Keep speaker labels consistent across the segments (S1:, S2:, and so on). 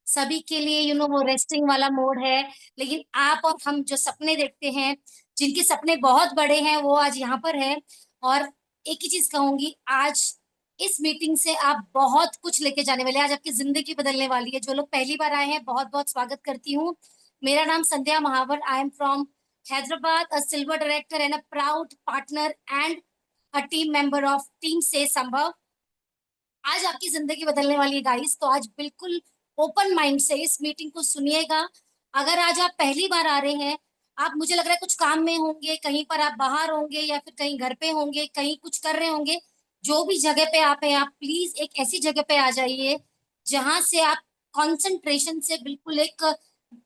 S1: सभी के लिए वो रेस्टिंग वाला मोड है। लेकिन आप और हम जो सपने देखते हैं, जिनके सपने बहुत बड़े हैं, वो आज यहाँ पर है। और एक ही चीज कहूंगी, आज इस मीटिंग से आप बहुत कुछ लेके जाने वाले हैं। आज आपकी जिंदगी बदलने वाली है। जो लोग पहली बार आए हैं, बहुत बहुत स्वागत करती हूँ। मेरा नाम Sandhya Mahawar, I am from Hyderabad, a silver director and a proud partner and a team member of team से संभव। आज आपकी जिंदगी बदलने वाली है गाइस, तो आज बिल्कुल ओपन माइंड से इस मीटिंग को सुनिएगा। अगर आज आप पहली बार आ रहे हैं, आप, मुझे लग रहा है कुछ काम में होंगे, कहीं पर आप बाहर होंगे या फिर कहीं घर पे होंगे, कहीं कुछ कर रहे होंगे। जो भी जगह पे आप हैं, आप प्लीज एक ऐसी जगह पे आ जाइए जहां से आप कंसंट्रेशन से बिल्कुल एक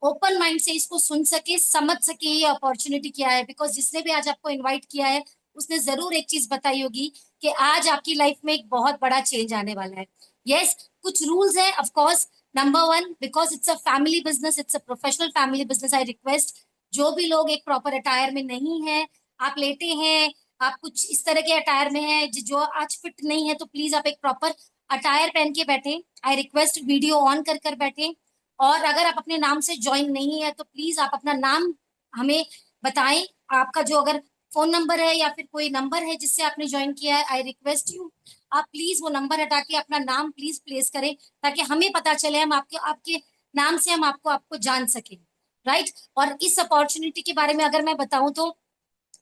S1: ओपन माइंड से इसको सुन सके, समझ सके ये अपॉर्चुनिटी क्या है। बिकॉज जिसने भी आज आपको इनवाइट किया है, उसने जरूर एक चीज बताई होगी कि आज आपकी लाइफ में एक बहुत बड़ा चेंज आने वाला है। यस, कुछ रूल्स है of course. Number one, because it's a family business, it's a professional family business, I request जो भी लोग एक प्रॉपर अटायर में नहीं है, आप लेटे हैं, आप कुछ इस तरह के अटायर में हैं जो आज फिट नहीं है, तो प्लीज आप एक प्रॉपर अटायर पहन के बैठे। आई रिक्वेस्ट वीडियो ऑन कर कर बैठे। और अगर आप अपने नाम से ज्वाइन नहीं है, तो प्लीज आप अपना नाम हमें बताएं। आपका जो अगर फोन नंबर है या फिर कोई नंबर है जिससे आपने ज्वाइन किया है, आई रिक्वेस्ट यू, आप प्लीज वो नंबर हटा के अपना नाम प्लीज प्लेस करें, ताकि हमें पता चले, हम आपके आपके नाम से हम आपको आपको जान सके। राइट। और इस अपॉर्चुनिटी के बारे में अगर मैं बताऊं, तो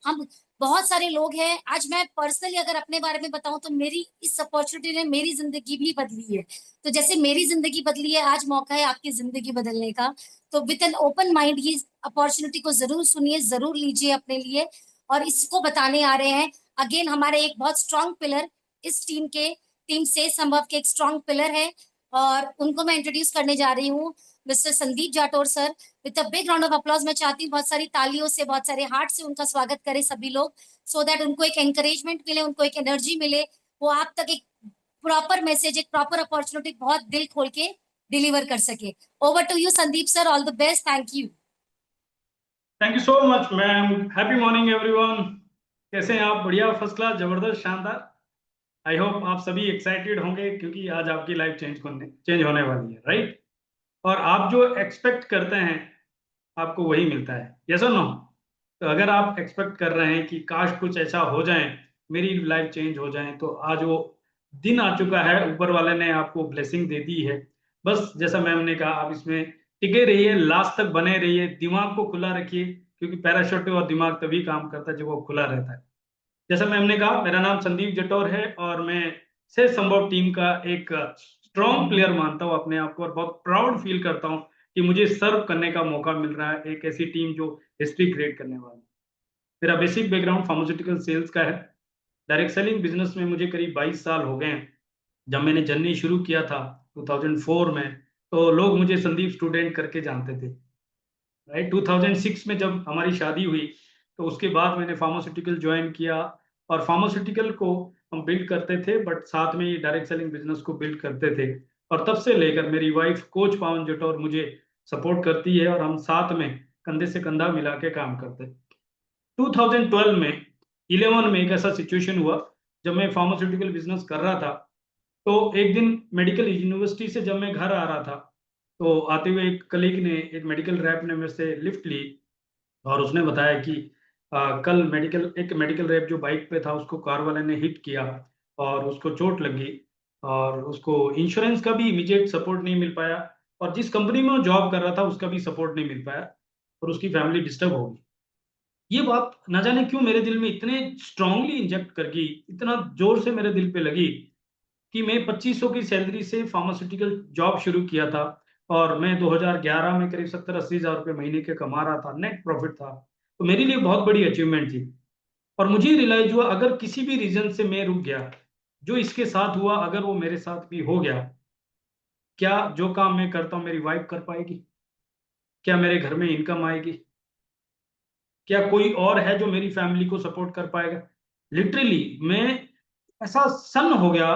S1: हम बहुत सारे लोग हैं। आज मैं पर्सनली अगर अपने बारे में बताऊं, तो मेरी इस अपॉर्चुनिटी ने मेरी जिंदगी भी बदली है। तो जैसे मेरी जिंदगी बदली है, आज मौका है आपकी जिंदगी बदलने का। तो विद एन ओपन माइंड ये अपॉर्चुनिटी को जरूर सुनिए, जरूर लीजिए अपने लिए। और इसको बताने आ रहे हैं, अगेन हमारे एक बहुत स्ट्रांग पिलर, इस टीम से संभव के एक स्ट्रांग पिलर है। और उनको मैं इंट्रोड्यूस करने जा रही हूँ, mister Sandeep Jator sir. With a big round of applause, मैं चाहती हूँ बहुत सारी तालियों से, बहुत सारे हार्ट से उनका स्वागत करें सभी लोग, सो दैट उनको एक एंकरेजमेंट मिले, उनको एक एनर्जी मिले, वो आप तक एक प्रॉपर मैसेज, एक प्रॉपर अपॉर्चुनिटी बहुत दिल खोल के डिलीवर कर सके। Over to you Sandeep sir, all the best, thank you.
S2: Thank you so much ma'am. Happy morning everyone. कैसे हैं आप? बढ़िया, फर्स्ट क्लास, जबरदस्त, शानदार। आई होप आप सभी एक्साइटेड होंगे क्योंकि आज आपकी लाइफ चेंज होने वाली है, राइट? और आप जो एक्सपेक्ट करते हैं आपको वही मिलता है, यस और नो? तो अगर आप एक्सपेक्ट कर रहे हैं कि काश कुछ ऐसा हो जाए, मेरी लाइफ चेंज हो जाए, तो आज वो दिन आ चुका है। ऊपर वाले ने आपको ब्लेसिंग दे दी है। बस जैसा मैम ने कहा, आप इसमें टिके रहिए, लास्ट तक बने रहिए, दिमाग को खुला रखिए, क्योंकि पैराशूट और दिमाग तभी काम करता है जब वो खुला रहता है। जैसा मैम ने कहा, मेरा नाम संदीप जटौर है और मैं से संभव टीम का एक स्ट्रॉन्ग प्लेयर मानता हूँ अपने आप को, और बहुत प्राउड फील करता हूँ कि मुझे सर्व करने का मौका मिल रहा है एक ऐसी टीम जो हिस्ट्री क्रिएट करने वाली है। मेरा बेसिक बैकग्राउंड फार्मास्यूटिकल सेल्स का है। डायरेक्ट सेलिंग बिजनेस में मुझे करीब 22 साल हो गए हैं। जब मैंने जर्नी शुरू किया था 2004 में, तो लोग मुझे संदीप स्टूडेंट करके जानते थे, राइट? 2006 में जब हमारी शादी हुई, तो उसके बाद मैंने फार्मास्यूटिकल ज्वाइन किया। और फार्मास्यूटिकल को हम बिल्ड करते थे, बट साथ में ये डायरेक्ट सेलिंग बिजनेस को बिल्ड करते थे। और तब से लेकर मेरी वाइफ कोच पावन जटौर मुझे सपोर्ट करती है, और हम साथ में कंधे से कंधा मिला के काम करते हैं। 2012 में 11 में एक ऐसा सिचुएशन हुआ जब मैं फार्मास्यूटिकल बिजनेस कर रहा था। तो एक दिन मेडिकल यूनिवर्सिटी से जब मैं घर आ रहा था, तो आते हुए एक कलीग ने, एक मेडिकल रैप ने मेरे से लिफ्ट ली, और उसने बताया कि कल एक मेडिकल रैप जो बाइक पे था, उसको कार वाले ने हिट किया और उसको चोट लगी, और उसको इंश्योरेंस का भी इमीडिएट सपोर्ट नहीं मिल पाया, और जिस कंपनी में वो जॉब कर रहा था उसका भी सपोर्ट नहीं मिल पाया, और उसकी फैमिली डिस्टर्ब हो गई। ये बात ना जाने क्यों मेरे दिल में इतने स्ट्रांगली इंजेक्ट कर गई, इतना जोर से मेरे दिल पे लगी, कि मैं 2500 की सैलरी से फार्मास्यूटिकल जॉब शुरू किया था, और मैं 2011 में करीब 70-80 हजार रुपये महीने के कमा रहा था, नेट प्रॉफिट था। तो मेरे लिए बहुत बड़ी अचीवमेंट थी। और मुझे रियलाइज हुआ, अगर किसी भी रीजन से मैं रुक गया, जो इसके साथ हुआ अगर वो मेरे साथ भी हो गया, क्या जो काम मैं करता हूँ मेरी वाइफ कर पाएगी? क्या मेरे घर में इनकम आएगी? क्या कोई और है जो मेरी फैमिली को सपोर्ट कर पाएगा? लिटरली मैं ऐसा सन्न हो गया।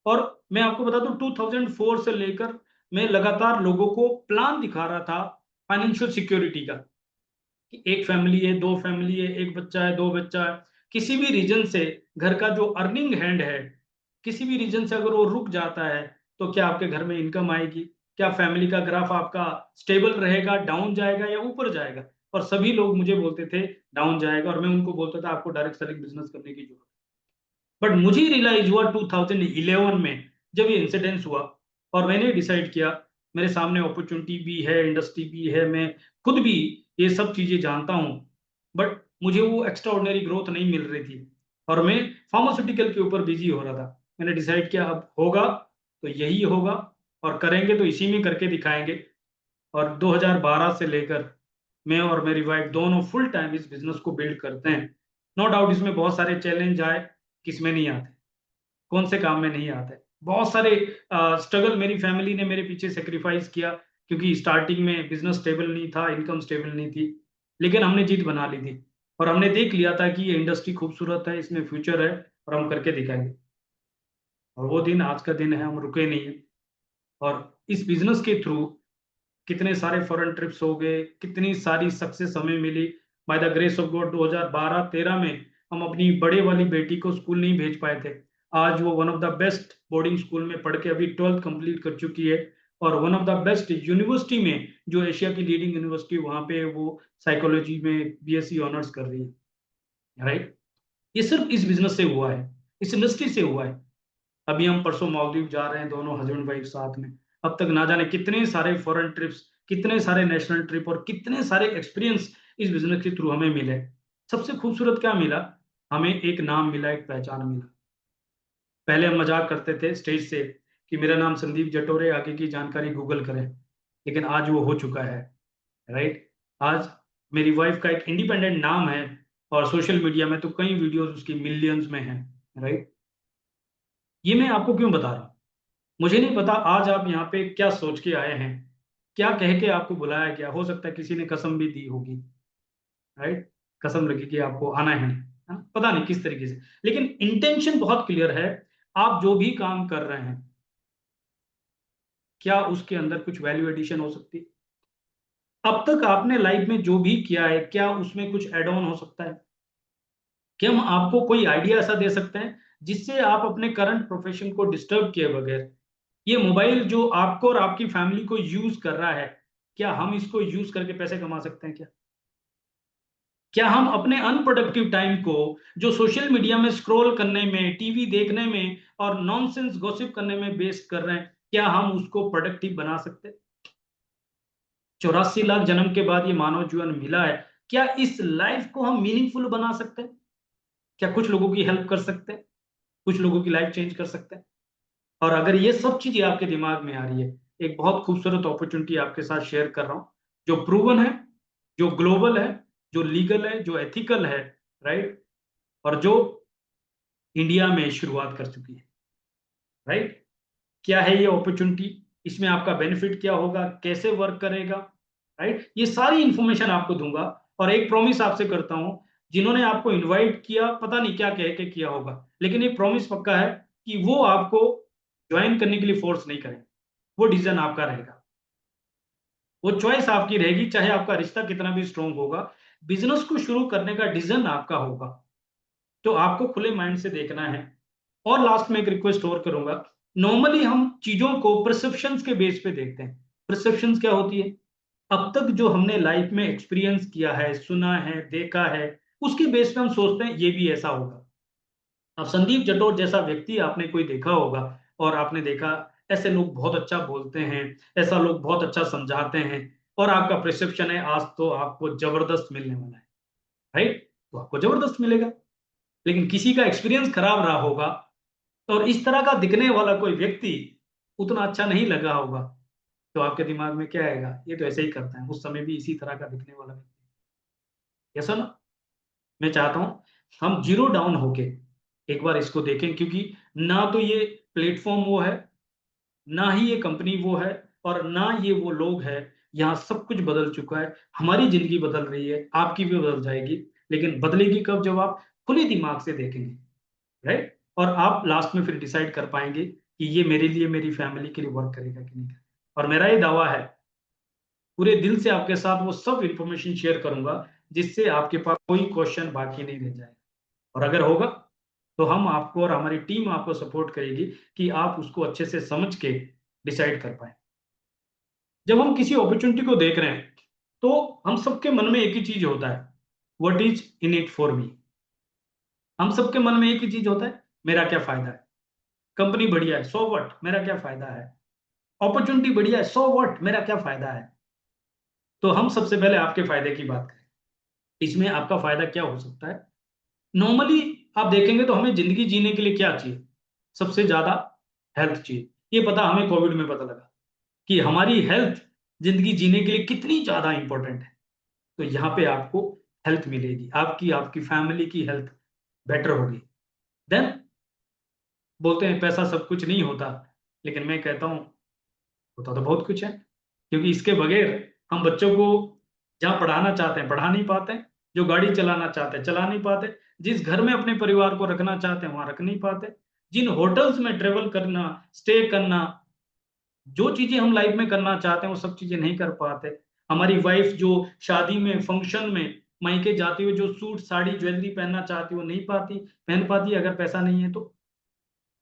S2: और मैं आपको बता दूं, 2004 से लेकर मैं लगातार लोगों को प्लान दिखा रहा था फाइनेंशियल सिक्योरिटी का, कि एक फैमिली है, दो फैमिली है, एक बच्चा है, दो बच्चा है, किसी भी रीजन से घर का जो अर्निंग हैंड है, किसी भी रीजन से अगर वो रुक जाता है, तो क्या आपके घर में इनकम आएगी? क्या फैमिली का ग्राफ आपका स्टेबल रहेगा, डाउन जाएगा या ऊपर जाएगा? और सभी लोग मुझे बोलते थे डाउन जाएगा, और मैं उनको बोलता था आपको डायरेक्ट सेलिंग बिजनेस करने की जरूरत है। बट मुझे रियलाइज हुआ 2011 में जब ये इंसिडेंस हुआ, और मैंने डिसाइड किया मेरे सामने अपॉर्चुनिटी भी है, इंडस्ट्री भी है, मैं खुद भी ये सब चीजें जानता हूँ, बट मुझे वो एक्स्ट्रा ऑर्डिनरी ग्रोथ नहीं मिल रही थी, और मैं फार्मास्यूटिकल के ऊपर बिजी हो रहा था। मैंने डिसाइड किया अब होगा तो यही होगा, और करेंगे तो इसी में करके दिखाएंगे। और 2012 से लेकर मैं और मेरी वाइफ दोनों फुल टाइम इस बिजनेस को बिल्ड करते हैं। नो डाउट इसमें बहुत सारे चैलेंज आए, किसमें नहीं आते, कौन से काम में नहीं आते। बहुत सारे स्ट्रगल मेरी फैमिली ने मेरे पीछे सेक्रीफाइस किया, क्योंकि स्टार्टिंग में बिजनेस स्टेबल नहीं था, इनकम स्टेबल नहीं थी, लेकिन हमने जीत बना ली थी, और हमने देख लिया था कि ये इंडस्ट्री खूबसूरत है, इसमें फ्यूचर है, और हम करके दिखाएंगे। और वो दिन आज का दिन है, हम रुके नहीं है। और इस बिजनेस के थ्रू कितने सारे फॉरेन ट्रिप्स हो गए, कितनी सारी सक्सेस हमें मिली। By the grace of God 2012-13 में हम अपनी बड़े वाली बेटी को स्कूल नहीं भेज पाए थे। आज वो one of the best boarding school में पढ़ के अभी 12th कंप्लीट कर चुकी है, और one of the best university में, जो एशिया की लीडिंग यूनिवर्सिटी, वहां पे वो साइकोलॉजी में बीएससी ऑनर्स कर रही है। राइट, ये सिर्फ इस बिजनेस से हुआ है, इस इंडस्ट्री से हुआ है। अभी हम परसों मालदीव जा रहे हैं, दोनों हस्बैंड वाइफ साथ में। अब तक ना जाने कितने सारे फॉरेन ट्रिप्स, कितने सारे नेशनल ट्रिप, और कितने सारे एक्सपीरियंस इस बिजनेस के थ्रू हमें मिले। सबसे खूबसूरत क्या मिला, हमें एक नाम मिला, एक पहचान मिला। पहले हम मजाक करते थे स्टेज से कि मेरा नाम संदीप जटोरे, आगे की जानकारी गूगल करें, लेकिन आज वो हो चुका है। राइट, आज मेरी वाइफ का एक इंडिपेंडेंट नाम है, और सोशल मीडिया में तो कई वीडियोस उसकी मिलियंस में हैं। राइट, ये मैं आपको क्यों बता रहा हूँ? मुझे नहीं पता आज आप यहाँ पे क्या सोच के आए हैं, क्या कह के आपको बुलाया गया। हो सकता है किसी ने कसम भी दी होगी। राइट, कसम लगी कि आपको आना है, पता नहीं किस तरीके से, लेकिन इंटेंशन बहुत क्लियर है। आप जो भी काम कर रहे हैं, क्या उसके अंदर कुछ वैल्यू एडिशन हो सकती है? अब तक आपने लाइफ में जो भी किया है, क्या उसमें कुछ एड ऑन हो सकता है? क्या हम आपको कोई आइडिया ऐसा दे सकते हैं जिससे आप अपने करंट प्रोफेशन को डिस्टर्ब किए बगैर, ये मोबाइल जो आपको और आपकी फैमिली को यूज कर रहा है, क्या हम इसको यूज करके पैसे कमा सकते हैं? क्या हम अपने अनप्रोडक्टिव टाइम को, जो सोशल मीडिया में स्क्रॉल करने में, टीवी देखने में और नॉनसेंस गॉसिप करने में वेस्ट कर रहे हैं, क्या हम उसको प्रोडक्टिव बना सकते हैं? 84 लाख जन्म के बाद ये मानव जीवन मिला है, क्या इस लाइफ को हम मीनिंगफुल बना सकते हैं? क्या कुछ लोगों की हेल्प कर सकते हैं, कुछ लोगों की लाइफ चेंज कर सकते हैं? और अगर ये सब चीजें आपके दिमाग में आ रही है, एक बहुत खूबसूरत अपॉर्चुनिटी आपके साथ शेयर कर रहा हूं, जो प्रूवन है, जो ग्लोबल है, जो लीगल है, जो एथिकल है। राइट, और जो इंडिया में शुरुआत कर चुकी है। राइट, क्या है ये अपॉर्चुनिटी, इसमें आपका बेनिफिट क्या होगा, कैसे वर्क करेगा, राइट, ये सारी इंफॉर्मेशन आपको दूंगा। और एक प्रॉमिस आपसे करता हूं, जिन्होंने आपको इनवाइट किया पता नहीं क्या कह के किया होगा, लेकिन एक प्रॉमिस पक्का है कि वो आपको ज्वाइन करने के लिए फोर्स नहीं करेंगे। वो डिसीजन आपका रहेगा, वो चॉइस आपकी रहेगी, चाहे आपका रिश्ता कितना भी स्ट्रांग होगा। बिजनेस को शुरू करने का डिसीजन आपका होगा, तो आपको खुले माइंड से देखना है। और लास्ट में एक रिक्वेस्ट और करूंगा, नॉर्मली हम चीजों को परसेप्शंस के बेस पे देखते हैं। परसेप्शंस क्या होती है? अब तक जो हमने लाइफ में एक्सपीरियंस किया है, सुना है, देखा है, उसके बेस पे हम सोचते हैं ये भी ऐसा होगा। अब संदीप जटोर जैसा व्यक्ति आपने कोई देखा होगा, और आपने देखा ऐसे लोग बहुत अच्छा बोलते हैं, ऐसा लोग बहुत अच्छा समझाते हैं, और आपका परसेप्शन है आज तो आपको जबरदस्त मिलने वाला है। राइट, तो आपको जबरदस्त मिलेगा। लेकिन किसी का एक्सपीरियंस खराब रहा होगा, और इस तरह का दिखने वाला कोई व्यक्ति उतना अच्छा नहीं लगा होगा, तो आपके दिमाग में क्या आएगा, ये तो ऐसे ही करता है, उस समय भी इसी तरह का दिखने वाला व्यक्ति। ये सुनो, मैं चाहता हूं हम जीरो डाउन होके एक बार इसको देखें, क्योंकि ना तो ये प्लेटफॉर्म वो है, ना ही ये कंपनी वो है, और ना ये वो लोग हैं। यहाँ सब कुछ बदल चुका है, हमारी जिंदगी बदल रही है, आपकी भी बदल जाएगी, लेकिन बदलेगी कब? जब आप खुले दिमाग से देखेंगे। राइट, और आप लास्ट में फिर डिसाइड कर पाएंगे कि ये मेरे लिए, मेरी फैमिली के लिए वर्क करेगा कि नहीं करेगा। और मेरा ये दावा है, पूरे दिल से आपके साथ वो सब इंफॉर्मेशन शेयर करूंगा जिससे आपके पास कोई क्वेश्चन बाकी नहीं रह जाए। और अगर होगा तो हम आपको और हमारी टीम आपको सपोर्ट करेगी कि आप उसको अच्छे से समझ के डिसाइड कर पाए। जब हम किसी अपॉर्चुनिटी को देख रहे हैं तो हम सबके मन में एक ही चीज होता है, what is in it for me. हम सबके मन में एक ही चीज होता है, मेरा क्या फायदा है। कंपनी बढ़िया है, सो व्हाट, मेरा क्या फायदा है। अपॉर्चुनिटी बढ़िया है, सो व्हाट, मेरा क्या फायदा है। तो हम सबसे पहले आपके फायदे की बात करें, इसमें आपका फायदा क्या हो सकता है। नॉर्मली आप देखेंगे तो हमें जिंदगी जीने के लिए क्या चाहिए, सबसे ज्यादा हेल्थ चाहिए। ये पता हमें कोविड में पता लगा कि हमारी हेल्थ जिंदगी जीने के लिए कितनी ज्यादा इंपॉर्टेंट है। तो यहाँ पे आपको हेल्थ मिलेगी, आपकी आपकी फैमिली की हेल्थ बेटर होगी। देन बोलते हैं पैसा सब कुछ नहीं होता, लेकिन मैं कहता हूँ होता तो बहुत कुछ है, क्योंकि इसके बगैर हम बच्चों को जहाँ पढ़ाना चाहते हैं पढ़ा नहीं पाते, जो गाड़ी चलाना चाहते हैं चला नहीं पाते, जिस घर में अपने परिवार को रखना चाहते हैं वहां रख नहीं पाते, जिन होटल्स में ट्रेवल करना, स्टे करना, जो चीजें हम लाइफ में करना चाहते हैं वो सब चीजें नहीं कर पाते। हमारी वाइफ जो शादी में फंक्शन में मायके जाती हुई जो सूट साड़ी ज्वेलरी पहनना चाहती है वो नहीं पाती, पहन पाती अगर पैसा नहीं है तो।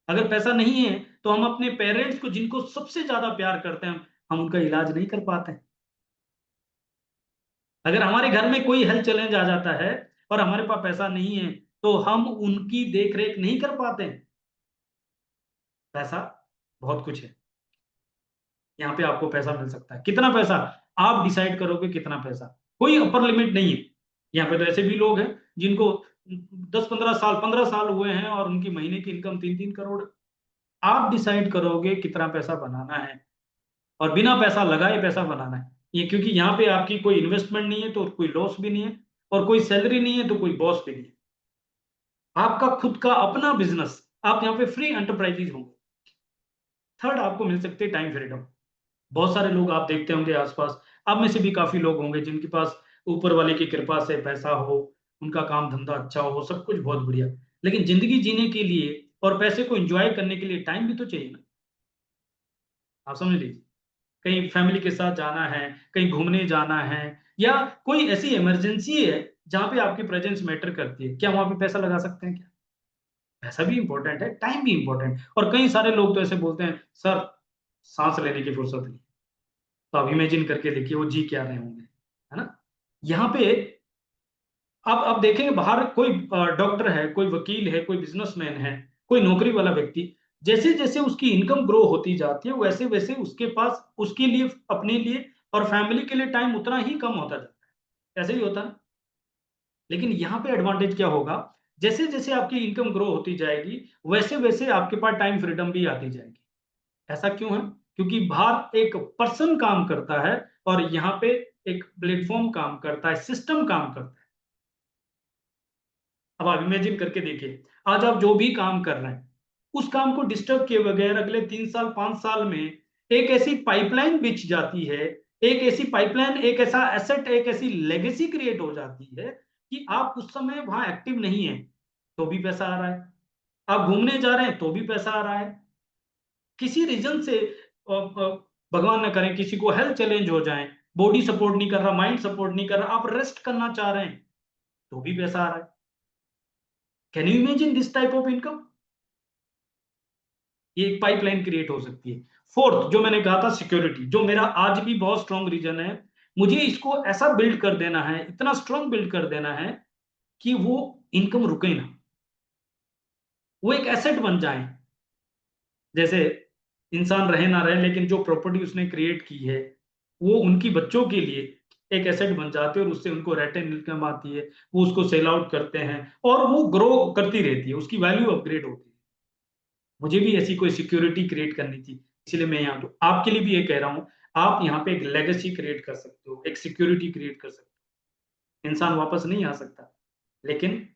S2: अगर पैसा नहीं है तो हम अपने पेरेंट्स को जिनको सबसे ज्यादा प्यार करते हैं हम उनका इलाज नहीं कर पाते हैं। अगर हमारे घर में कोई हेल्थ चैलेंज आ जाता है और हमारे पास पैसा नहीं है तो हम उनकी देख रेख नहीं कर पाते हैं। पैसा बहुत कुछ है, यहाँ पे आपको पैसा मिल सकता है। कितना पैसा आप डिसाइड करोगे, कितना पैसा, कोई अपर लिमिट नहीं है। यहाँ पे तो ऐसे भी लोग हैं जिनको 10-15 साल 15 साल हुए हैं और उनकी महीने की इनकम 3-3 करोड़। आप डिसाइड करोगे कितना पैसा बनाना है और बिना पैसा लगाए पैसा बनाना है। ये क्योंकि यहाँ पे आपकी कोई इन्वेस्टमेंट नहीं है तो कोई लॉस भी नहीं है, और कोई सैलरी नहीं है तो कोई बॉस भी नहीं है। आपका खुद का अपना बिजनेस, आप यहाँ पे फ्री एंटरप्राइजेज होंगे। थर्ड आपको मिल सकती है टाइम फ्रीडम। बहुत सारे लोग आप देखते होंगे आसपास, आप में से भी काफी लोग होंगे जिनके पास ऊपर वाले की कृपा से पैसा हो, उनका काम धंधा अच्छा हो, सब कुछ बहुत बढ़िया, लेकिन जिंदगी जीने के लिए और पैसे को एंजॉय करने के लिए टाइम भी तो चाहिए ना। आप समझ लीजिए, कहीं फैमिली के साथ जाना है, कहीं घूमने जाना है, या कोई ऐसी इमरजेंसी है जहां पे आपकी प्रेजेंस मैटर करती है, क्या वहां पे पैसा लगा सकते हैं क्या। पैसा भी इंपॉर्टेंट है, टाइम भी इंपॉर्टेंट। और कई सारे लोग तो ऐसे बोलते हैं सर सांस लेने की फुर्सत नहीं। तो आप इमेजिन करके देखिए वो जी क्या रहे होंगे, है ना। यहाँ पे आप देखेंगे बाहर कोई डॉक्टर है, कोई वकील है, कोई बिजनेसमैन है, कोई नौकरी वाला व्यक्ति, जैसे जैसे उसकी इनकम ग्रो होती जाती है वैसे वैसे उसके पास उसके लिए अपने लिए और फैमिली के लिए टाइम उतना ही कम होता जाता है। ऐसे ही होता है। लेकिन यहाँ पे एडवांटेज क्या होगा, जैसे जैसे आपकी इनकम ग्रो होती जाएगी वैसे वैसे आपके पास टाइम फ्रीडम भी आती जाएगी। ऐसा क्यों है, क्योंकि बाहर एक पर्सन काम करता है और यहाँ पे एक प्लेटफॉर्म काम करता है, सिस्टम काम करता है। अब आप इमेजिन करके देखिए, आज आप जो भी काम कर रहे हैं उस काम को डिस्टर्ब किए बगैर अगले 3 साल 5 साल में एक ऐसी पाइपलाइन बिछ जाती है, एक ऐसी पाइपलाइन, एक ऐसा एसेट, एक ऐसी लेगेसी क्रिएट हो जाती है कि आप उस समय वहां एक्टिव नहीं है तो भी पैसा आ रहा है, आप घूमने जा रहे हैं तो भी पैसा आ रहा है। किसी रीजन से भगवान ना करें किसी को हेल्थ चैलेंज हो जाए, बॉडी सपोर्ट नहीं कर रहा, माइंड सपोर्ट नहीं कर रहा, आप रेस्ट करना चाह रहे हैं तो भी पैसा आ रहा है। Can you imagine this type of income. ये एक पाइपलाइन क्रिएट हो सकती है। फोर्थ जो मैंने कहा था सिक्योरिटी, जो मेरा आज भी बहुत स्ट्रॉन्ग रीजन है, मुझे इसको ऐसा बिल्ड कर देना है, इतना स्ट्रॉन्ग बिल्ड कर देना है कि वो इनकम रुके ना, वो एक एसेट बन जाए। जैसे इंसान रहे ना रहे लेकिन जो प्रॉपर्टी उसने क्रिएट की है वो उनकी बच्चों के लिए एक एसेट बन जाती है और उससे उनको रेटेन इनकम आती है, वो उसको सेल आउट करते हैं और वो ग्रो करती रहती है, उसकी वैल्यू अपग्रेड होती है। मुझे भी ऐसी कोई सिक्योरिटी क्रिएट करनी थी, इसलिए मैं यहाँ तो आपके लिए भी ये कह रहा हूँ, आप यहाँ पे एक लेगेसी क्रिएट कर सकते हो, एक सिक्योरिटी क्रिएट कर सकते हो। इंसान वापस नहीं आ सकता, लेकिन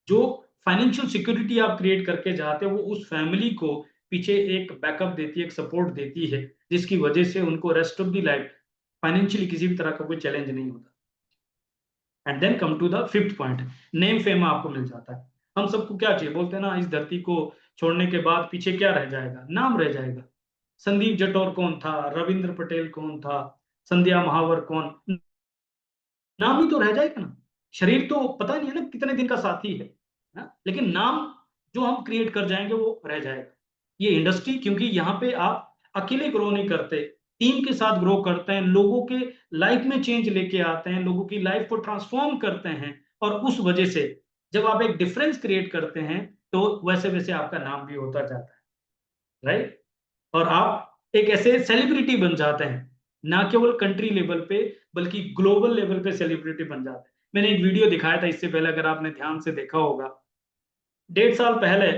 S2: जो फाइनेंशियल सिक्योरिटी आप क्रिएट करके जाते हो वो उस फैमिली को पीछे एक बैकअप देती है, एक सपोर्ट देती है, जिसकी वजह से उनको rest of the life financially किसी भी तरह का कोई चैलेंज नहीं होता। And then come to the fifth point, name fame आपको मिल जाता है। हम सबको क्या चाहिए, बोलते हैं ना इस धरती को छोड़ने के बाद पीछे क्या रह जाएगा, नाम रह जाएगा। संदीप जटौर कौन था, रविंद्र पटेल कौन था, संध्या महावर कौन, नाम ही तो रह जाएगा ना। शरीर तो पता नहीं है ना कितने दिन का साथी है ना, लेकिन नाम जो हम क्रिएट कर जाएंगे वो रह जाएगा। ये इंडस्ट्री क्योंकि यहाँ पे आप अकेले ग्रो नहीं करते, टीम के साथ ग्रो करते हैं, लोगों के लाइफ में चेंज लेके आते हैं, लोगों की लाइफ को ट्रांसफॉर्म करते हैं, और उस वजह से जब आप एक डिफरेंस क्रिएट करते हैं तो वैसे वैसे आपका नाम भी होता जाता है, राइट? और आप एक ऐसे सेलिब्रिटी बन जाते हैं, ना केवल कंट्री लेवल पे बल्कि ग्लोबल लेवल पे सेलिब्रिटी बन जाते हैं। मैंने एक वीडियो दिखाया था इससे पहले, अगर आपने ध्यान से देखा होगा, 1.5 साल पहले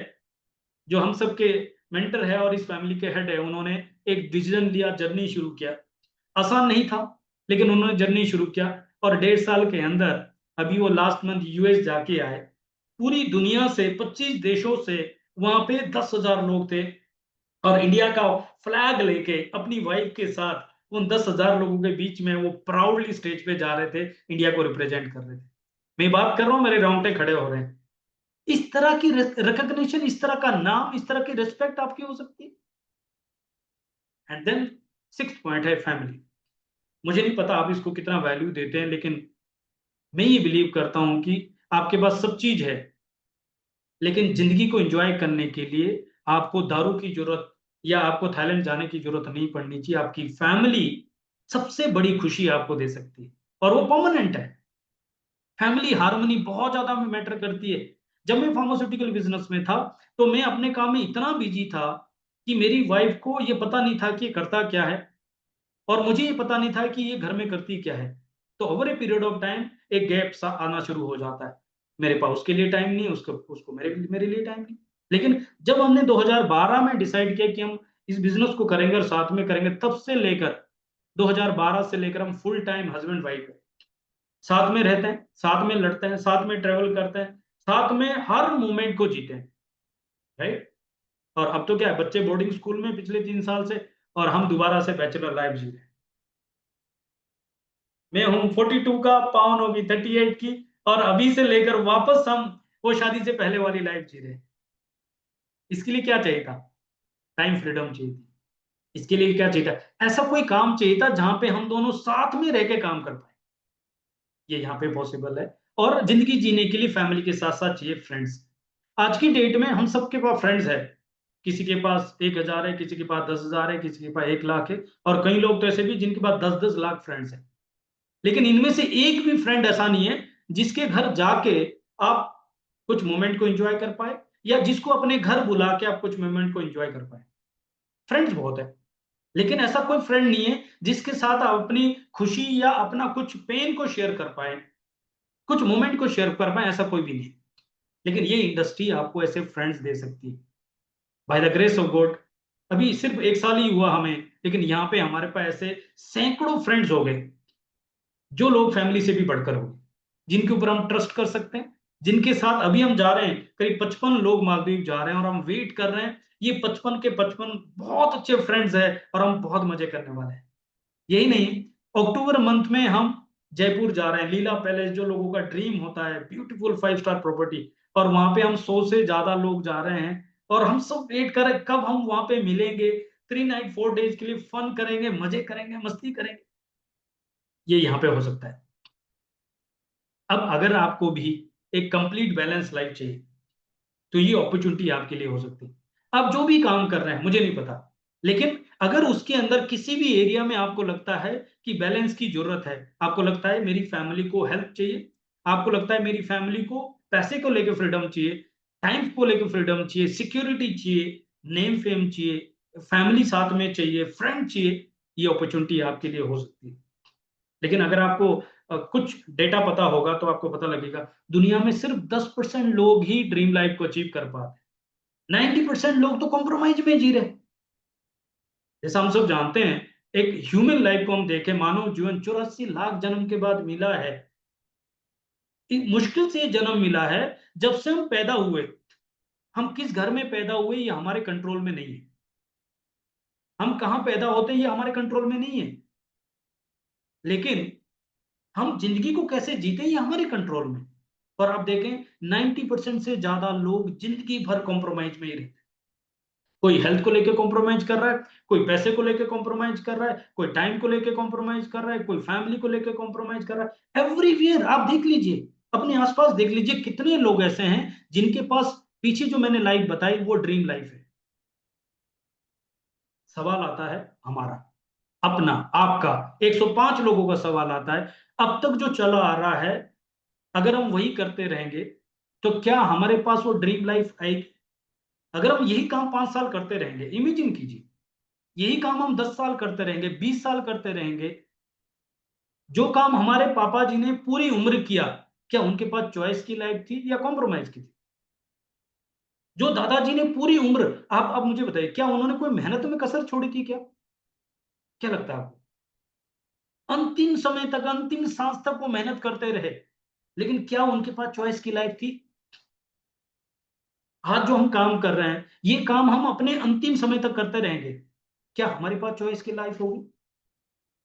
S2: जो हम सबके मेंटर है और इस फैमिली के हेड है, उन्होंने एक डिसीजन लिया, जर्नी शुरू किया। आसान नहीं था, लेकिन उन्होंने जर्नी शुरू किया, और 1.5 साल के अंदर अभी वो लास्ट मंथ यूएस जाके आए। पूरी दुनिया से 25 देशों से वहां पे 10,000 लोग थे, और इंडिया का फ्लैग लेके अपनी वाइफ के साथ उन 10,000 लोगों के बीच में वो प्राउडली स्टेज पे जा रहे थे, इंडिया को रिप्रेजेंट कर रहे थे। मैं बात कर रहा हूं, मेरे रोंगटे खड़े हो रहे हैं। इस तरह की रिकॉग्निशन, इस तरह का नाम, इस तरह की रिस्पेक्ट आपकी हो सकती है। एंड देन सिक्स्थ पॉइंट है फैमिली। मुझे नहीं पता आप इसको कितना वैल्यू देते हैं, लेकिन मैं ये बिलीव करता हूं कि आपके पास सब चीज है, लेकिन जिंदगी को एंजॉय करने के लिए आपको दारू की जरूरत या आपको थाईलैंड जाने की जरूरत नहीं पड़नी चाहिए। आपकी फैमिली सबसे बड़ी खुशी आपको दे सकती है, और वो परमानेंट है। फैमिली हार्मनी बहुत ज्यादा मैटर करती है। जब मैं फार्मास्यूटिकल बिजनेस में था, तो मैं अपने काम में इतना बिजी था कि मेरी वाइफ को ये पता नहीं था कि ये करता क्या है, और मुझे ये पता नहीं था कि ये घर में करती क्या है। तो over a period of time एक गैप सा आना शुरू हो जाता है। मेरे पास उसके लिए टाइम नहीं है, उसको उसको मेरे लिए टाइम नहीं। लेकिन जब हमने 2012 में डिसाइड किया कि हम इस बिजनेस को करेंगे और साथ में करेंगे, तब से लेकर 2012 से लेकर हम फुल टाइम हस्बैंड वाइफ है। साथ में रहते हैं, साथ में लड़ते हैं, साथ में ट्रेवल करते हैं, साथ में हर मोमेंट को जीते हैं, राइट? और अब तो क्या है, बच्चे बोर्डिंग स्कूल में पिछले 3 साल से, और हम दोबारा से बैचलर लाइफ जी रहे हैं। मैं हूँ 42 का, पावन होगी 38 की, और अभी से लेकर वापस हम वो शादी से पहले वाली लाइफ जी रहे हैं। इसके लिए क्या चाहिए था? टाइम फ्रीडम चाहिए थी। इसके लिए क्या चाहिए था? ऐसा कोई काम चाहिए था जहां पे हम दोनों साथ में रह के काम कर पाए। ये यहाँ पे पॉसिबल है। और जिंदगी जीने के लिए फैमिली के साथ साथ चाहिए फ्रेंड्स। आज की डेट में हम सबके पास फ्रेंड्स है। किसी के पास 1,000 है, किसी के पास 10,000 है, किसी के पास 1 लाख है, और कई लोग तो ऐसे भी जिनके पास 10-10 लाख फ्रेंड्स है। लेकिन इनमें से एक भी फ्रेंड ऐसा नहीं है जिसके घर जाके आप कुछ मोमेंट को एंजॉय कर पाए, या जिसको अपने घर बुला के आप कुछ मोमेंट को एंजॉय कर पाए। फ्रेंड्स बहुत है, लेकिन ऐसा कोई फ्रेंड नहीं है जिसके साथ आप अपनी खुशी या अपना कुछ पेन को शेयर कर पाए, कुछ मोमेंट को शेयर कर पाए, ऐसा कोई भी नहीं। लेकिन ये इंडस्ट्री आपको ऐसे फ्रेंड्स दे सकती है, bye the grace of God. अभी सिर्फ 1 साल ही हुआ हमें, लेकिन यहाँ पे हमारे पास ऐसे सैकड़ों फ्रेंड्स हो गए, जो लोग फैमिली से भी बढ़कर हो गए, जिनके ऊपर हम ट्रस्ट कर सकते हैं, जिनके साथ अभी हम जा रहे हैं। करीब 55 लोग मालदीव जा रहे हैं, और हम वेट कर रहे हैं। ये 55 के 55 बहुत अच्छे फ्रेंड्स हैं, और हम बहुत मजे करने वाले हैं। यही नहीं, अक्टूबर मंथ में हम जयपुर जा रहे हैं, लीला पैलेस, जो लोगों का ड्रीम होता है, ब्यूटीफुल 5 स्टार प्रॉपर्टी। और वहां पे हम 100 से ज्यादा लोग जा रहे हैं, और हम सब वेट कर रहे हैं कब हम वहां पे मिलेंगे। 3 नाइट 4 डेज के लिए फन करेंगे, मजे करेंगे, मस्ती करेंगे। ये यहाँ पे हो सकता है। अब अगर आपको भी एक कंप्लीट बैलेंस लाइफ चाहिए, तो ये अपॉर्चुनिटी आपके लिए हो सकती है। आप जो भी काम कर रहे हैं, मुझे नहीं पता, लेकिन अगर उसके अंदर किसी भी एरिया में आपको लगता है कि बैलेंस की जरूरत है, आपको लगता है मेरी फैमिली को हेल्प चाहिए, आपको लगता है मेरी फैमिली को पैसे को लेकर फ्रीडम चाहिए, टाइम को लेकर फ्रीडम चाहिए, सिक्योरिटी चाहिए, नेम फेम चाहिए, फैमिली साथ में चाहिए, फ्रेंड चाहिए, ये अपॉर्चुनिटी आपके लिए हो सकती है। लेकिन अगर आपको कुछ डेटा पता होगा, तो आपको पता लगेगा दुनिया में सिर्फ 10% लोग ही ड्रीम लाइफ को अचीव कर पाते हैं। 90% लोग तो कॉम्प्रोमाइज में जी रहे। जैसा हम सब जानते हैं, एक ह्यूमन लाइफ को हम देखें, मानव जीवन 84 लाख जन्म के बाद मिला है। मुश्किल से ये जन्म मिला है। जब से हम पैदा हुए, हम किस घर में पैदा हुए ये हमारे कंट्रोल में नहीं है। हम कहाँ पैदा होते हैं ये हमारे कंट्रोल में नहीं है। लेकिन हम जिंदगी को कैसे जीते ये हमारे कंट्रोल में। और आप देखें, 90% से ज्यादा लोग जिंदगी भर कॉम्प्रोमाइज में ही रहते हैं। कोई हेल्थ को लेके कॉम्प्रोमाइज कर रहा है, कोई पैसे को लेके कॉम्प्रोमाइज कर रहा है, कोई टाइम को लेके कॉम्प्रोमाइज कर रहा है, कोई फैमिली को लेके कॉम्प्रोमाइज कर रहा है। एवरीवेयर आप देख लीजिए, अपने आसपास देख लीजिए, कितने लोग ऐसे हैं जिनके पास पीछे जो मैंने लाइफ बताई वो ड्रीम लाइफ है। सवाल आता है हमारा, अपना, आपका, 105 लोगों का सवाल आता है। अब तक जो चला आ रहा है, अगर हम वही करते रहेंगे तो क्या हमारे पास वो ड्रीम लाइफ आएगी? अगर हम यही काम 5 साल करते रहेंगे, इमेजिन कीजिए, यही काम हम 10 साल करते रहेंगे, 20 साल करते रहेंगे, जो काम हमारे पापा जी ने पूरी उम्र किया, क्या उनके पास चॉइस की लाइफ थी या कॉम्प्रोमाइज की थी? जो दादाजी ने पूरी उम्र, आप अब मुझे बताइए, क्या उन्होंने कोई मेहनत में कसर छोड़ी थी क्या? क्या लगता है आपको? अंतिम समय तक, अंतिम सांस तक वो मेहनत करते रहे, लेकिन क्या उनके पास चॉइस की लाइफ थी? आज जो हम काम कर रहे हैं, ये काम हम अपने अंतिम समय तक करते रहेंगे, क्या हमारे पास चॉइस की लाइफ होगी?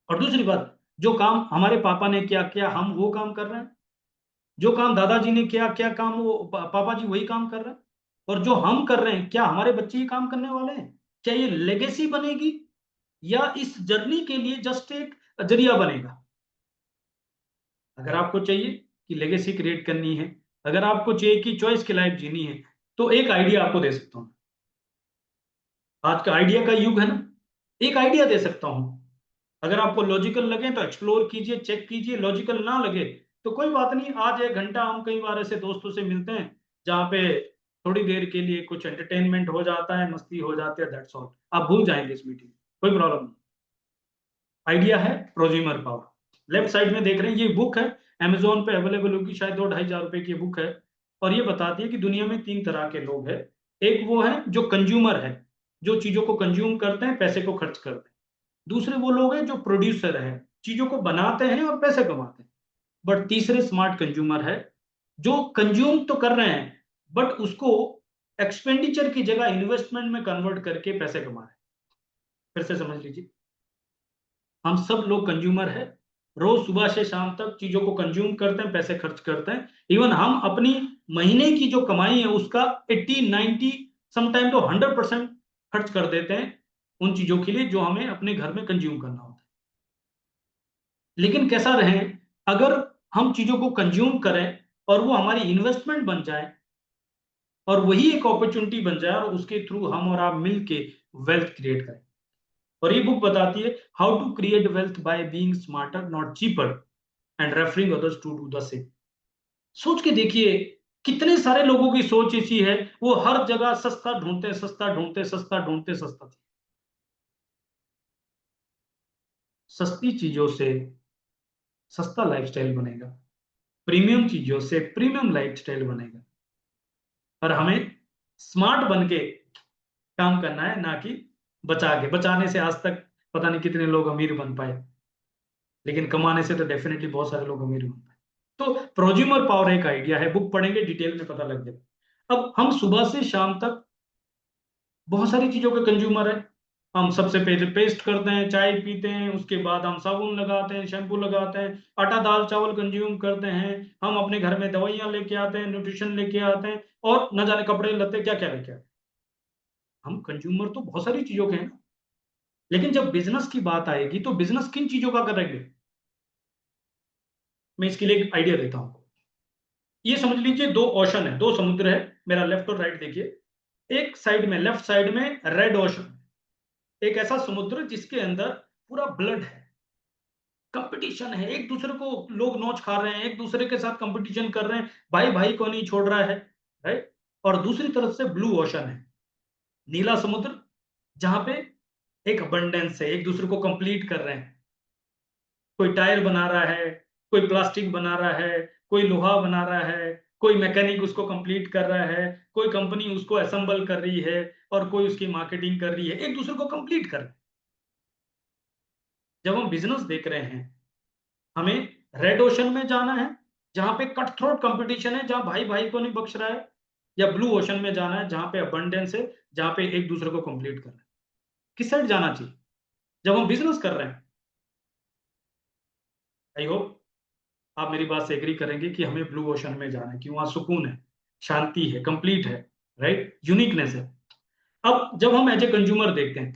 S2: और दूसरी बात, जो काम हमारे पापा ने किया, क्या हम वो काम कर रहे हैं? जो काम दादाजी ने किया, क्या काम वो पापा जी वही काम कर रहे हैं? और जो हम कर रहे हैं, क्या हमारे बच्चे ये काम करने वाले हैं? क्या ये लेगेसी बनेगी, या इस जर्नी के लिए जस्ट एक जरिया बनेगा? अगर आपको चाहिए कि लेगेसी क्रिएट करनी है, अगर आपको चाहिए कि चॉइस की लाइफ जीनी है, तो एक आइडिया आपको दे सकता हूं। आज का आइडिया का युग है ना, एक आइडिया दे सकता हूं। अगर आपको लॉजिकल लगे तो एक्सप्लोर कीजिए, चेक कीजिए, लॉजिकल ना लगे तो कोई बात नहीं, आज 1 घंटा हम कई बार ऐसे दोस्तों से मिलते हैं जहाँ पे थोड़ी देर के लिए कुछ एंटरटेनमेंट हो जाता है, मस्ती हो जाती है, दैट्स ऑल। आप भूल जाएंगे इस मीटिंग, कोई प्रॉब्लम नहीं। आइडिया है प्रोज्यूमर पावर। लेफ्ट साइड में देख रहे हैं, ये बुक है, अमेजोन पे अवेलेबल होगी, शायद 2-2.5 हजार रुपए की बुक है। और ये बताती है कि दुनिया में 3 तरह के लोग हैं। एक वो है जो कंज्यूमर है, जो चीजों को कंज्यूम करते हैं, पैसे को खर्च करते हैं। दूसरे वो लोग हैं जो प्रोड्यूसर है, चीजों को बनाते हैं और पैसे कमाते हैं। बट तीसरे स्मार्ट कंज्यूमर है, जो कंज्यूम तो कर रहे हैं बट उसको एक्सपेंडिचर की जगह इन्वेस्टमेंट में कन्वर्ट करके पैसे कमा रहे हैं। फिर से समझ लीजिए, हम सब लोग कंज्यूमर है, रोज सुबह से शाम तक चीजों को कंज्यूम करते हैं, पैसे खर्च करते हैं। इवन हम अपनी महीने की जो कमाई है उसका 80-90, समटाइम तो 100% खर्च कर देते हैं उन चीजों के लिए जो हमें अपने घर में कंज्यूम करना होता है। लेकिन कैसा रहे, अगर हम चीजों को कंज्यूम करें और वो हमारी इन्वेस्टमेंट बन जाए, और वही एक अपॉर्चुनिटी बन जाए, और उसके थ्रू हम और आप मिलके वेल्थ क्रिएट करें। और ये बुक बताती है how to create wealth by being smarter not cheaper and referring others to do the same. सोच के देखिए, कितने सारे लोगों की सोच ऐसी है, वो हर जगह सस्ता ढूंढते, सस्ता ढूंढते, सस्ता ढूंढते, सस्ता। सस्ती चीजों से सस्ता लाइफस्टाइल बनेगा, प्रीमियम चीजों से प्रीमियम लाइफस्टाइल बनेगा। और हमें स्मार्ट बन के काम करना है, ना कि बचा के। बचाने से आज तक पता नहीं कितने लोग अमीर बन पाए, लेकिन कमाने से तो डेफिनेटली बहुत सारे लोग अमीर बन पाए। तो प्रोज्यूमर पावर एक आइडिया है, बुक पढ़ेंगे डिटेल में पता लग जाएगा। अब हम सुबह से शाम तक बहुत सारी चीजों के कंज्यूमर है। हम सबसे पहले पेस्ट करते हैं, चाय पीते हैं, उसके बाद हम साबुन लगाते हैं, शैम्पू लगाते हैं, आटा दाल चावल कंज्यूम करते हैं, हम अपने घर में दवाइयां लेके आते हैं, न्यूट्रिशन लेके आते हैं, और न जाने कपड़े लत्ते क्या क्या लेके आते हैं। हम कंज्यूमर तो बहुत सारी चीजों के हैं ना। लेकिन जब बिजनेस की बात आएगी तो बिजनेस किन चीजों का करेंगे? मैं इसके लिए एक आइडिया देता हूं। ये समझ लीजिए, दो ओशन है, दो समुद्र है, मेरा लेफ्ट और राइट देखिए। एक साइड में, लेफ्ट साइड में रेड ओशन, एक ऐसा समुद्र जिसके अंदर पूरा ब्लड है, कंपटीशन है, एक दूसरे को लोग नोच खा रहे हैं, एक दूसरे के साथ कंपटीशन कर रहे हैं, भाई भाई को नहीं छोड़ रहा है, राइट। और दूसरी तरफ से ब्लू ओशन है, नीला समुद्र, जहां पे एक अबंडेंस है, एक दूसरे को कंप्लीट कर रहे हैं। कोई टायर बना रहा है, कोई प्लास्टिक बना रहा है, कोई लोहा बना रहा है, कोई मैकेनिक उसको कंप्लीट कर रहा है, कोई कंपनी उसको असेंबल कर रही है, और कोई उसकी मार्केटिंग कर रही है, एक दूसरे को कंप्लीट कर रहे हैं। जब हम बिजनेस देख रहे हैं, हमें रेड ओशन में जाना है, जहां पे कट थ्रोट कंपटीशन है, जहां भाई भाई को नहीं बख्श रहा है, या ब्लू ओशन में जाना है जहां पे अबंडेंस है, जहां पे एक दूसरे को कंप्लीट कर रहा है? किस साइड जाना चाहिए जब हम बिजनेस कर रहे हैं? आई होप आप मेरी बात से एग्री करेंगे कि हमें ब्लू ओशन में जाना है, कि वहां सुकून है, शांति है, कंप्लीट है, राइट, यूनिकनेस है। अब जब हम एज ए कंज्यूमर देखते हैं,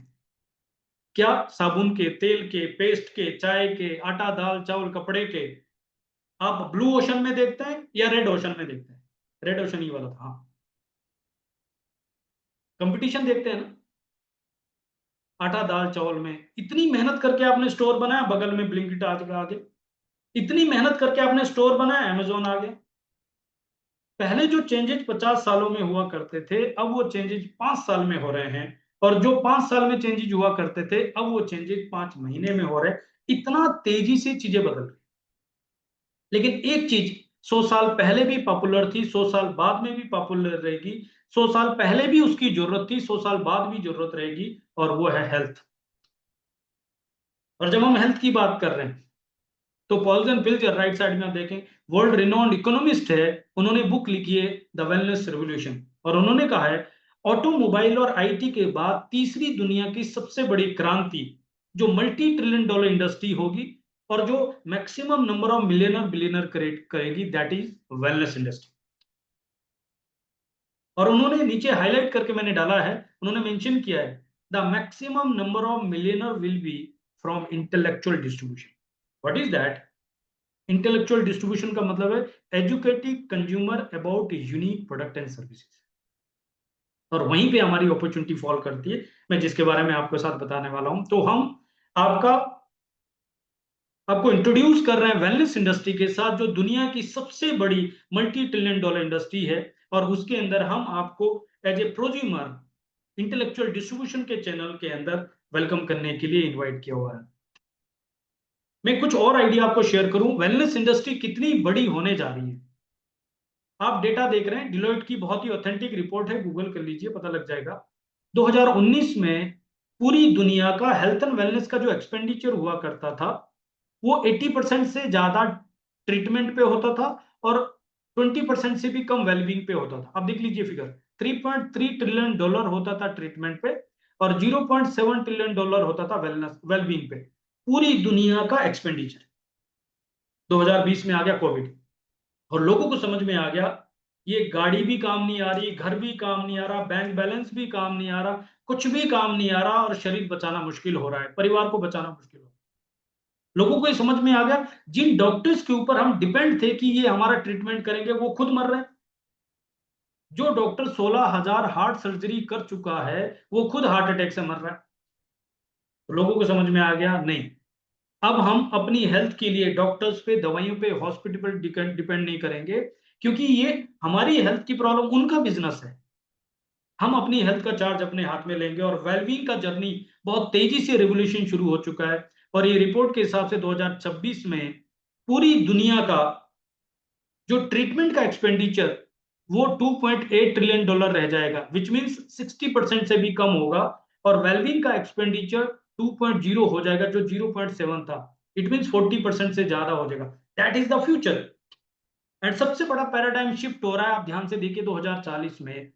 S2: क्या साबुन के, तेल के, पेस्ट के, चाय के, आटा दाल चावल कपड़े के, आप ब्लू ओशन में देखते हैं या रेड ओशन में देखते हैं? रेड ओशन ही वाला था, हाँ। कंपटीशन देखते हैं ना। आटा दाल चावल में इतनी मेहनत करके आपने स्टोर बनाया, बगल में ब्लिंकिट आ गए, इतनी मेहनत करके आपने स्टोर बनाया, अमेजोन आ गए। पहले जो चेंजेस 50 सालों में हुआ करते थे, अब वो चेंजेस 5 साल में हो रहे हैं, और जो 5 साल में चेंजेस हुआ करते थे, अब वो चेंजेस 5 महीने में हो रहे हैं। इतना तेजी से चीजें बदल रही। लेकिन एक चीज 100 साल पहले भी पॉपुलर थी, 100 साल बाद में भी पॉपुलर रहेगी, 100 साल पहले भी उसकी जरूरत थी, 100 साल बाद भी जरूरत रहेगी, और वो है हेल्थ। और जब हम हेल्थ की बात कर रहे हैं, तो पॉल्सन फिल्चर राइट साइड में आप देखें, वर्ल्ड रिनोन्ड इकोनॉमिस्ट है, उन्होंने बुक लिखी है द वेलनेस रेवोल्यूशन, और उन्होंने कहा है ऑटोमोबाइल और आईटी के बाद तीसरी दुनिया की सबसे बड़ी क्रांति जो मल्टी ट्रिलियन डॉलर इंडस्ट्री होगी और जो maximum number of millionaire billionaire create करेगी, दैट इज वेलनेस इंडस्ट्री। और उन्होंने नीचे हाईलाइट करके मैंने डाला है, उन्होंने मेंशन किया है the maximum number of millionaire will be from intellectual distribution. What is that? Intellectual distribution का मतलब है educating consumer about unique product and services, और वहीं पे हमारी अपॉर्चुनिटी फॉल करती है, मैं जिसके बारे में आपके साथ बताने वाला हूं। तो हम आपका आपको इंट्रोड्यूस कर रहे हैं वेलनेस इंडस्ट्री के साथ, जो दुनिया की सबसे बड़ी मल्टी ट्रिलियन डॉलर इंडस्ट्री है, और उसके अंदर हम आपको as a prosumer intellectual distribution के चैनल के अंदर वेलकम करने के लिए इन्वाइट किया हुआ है। मैं कुछ और आइडिया आपको शेयर करूं, वेलनेस इंडस्ट्री कितनी बड़ी होने जा रही है। आप डेटा देख रहे हैं, डिलॉयट की बहुत ही ऑथेंटिक रिपोर्ट है, गूगल कर लीजिए, पता लग जाएगा। 2019 में पूरी दुनिया का हेल्थ एंड वेलनेस का जो एक्सपेंडिचर हुआ करता था, वो 80% से ज्यादा ट्रीटमेंट पे होता था, और 20% से भी कम वेलबींग पे होता था। अब देख लीजिए फिगर, 3.3 ट्रिलियन डॉलर होता था ट्रीटमेंट पे, और 0.7 ट्रिलियन डॉलर होता था वेलनेस वेलबींग पे। पूरी दुनिया का एक्सपेंडिचर 2020 में आ गया कोविड, और लोगों को समझ में आ गया ये गाड़ी भी काम नहीं आ रही, घर भी काम नहीं आ रहा, बैंक बैलेंस भी काम नहीं आ रहा, कुछ भी काम नहीं आ रहा, और शरीर बचाना मुश्किल हो रहा है, परिवार को बचाना मुश्किल हो रहा है। लोगों को ये समझ में आ गया जिन डॉक्टर्स के ऊपर हम डिपेंड थे कि ये हमारा ट्रीटमेंट करेंगे, वो खुद मर रहे हैं। जो डॉक्टर 16,000 हार्ट सर्जरी कर चुका है, वो खुद हार्ट अटैक से मर रहा है। तो लोगों को समझ में आ गया नहीं, अब हम अपनी हेल्थ के लिए डॉक्टर्स पे, दवाइयों पे, हॉस्पिटल पे डिपेंड नहीं करेंगे, क्योंकि ये हमारी हेल्थ की प्रॉब्लम उनका बिजनेस है। हम अपनी हेल्थ का चार्ज अपने हाथ में लेंगे, और वेलबींग का जर्नी बहुत तेजी से रिवोल्यूशन शुरू हो चुका है। और ये रिपोर्ट के हिसाब से 2026 में पूरी दुनिया का जो ट्रीटमेंट का एक्सपेंडिचर, वो 2.8 ट्रिलियन डॉलर रह जाएगा, विच मीन्स 60% से भी कम होगा। और वेलबींग का एक्सपेंडिचर 2.0 हो जाएगा, जो 0.7 था। इट मीन्स 40% से ज्यादा हो जाएगा। That is the future. And सबसे बड़ा पैराडाइम शिफ्ट हो रहा है, आप ध्यान से देखिए, 2040 में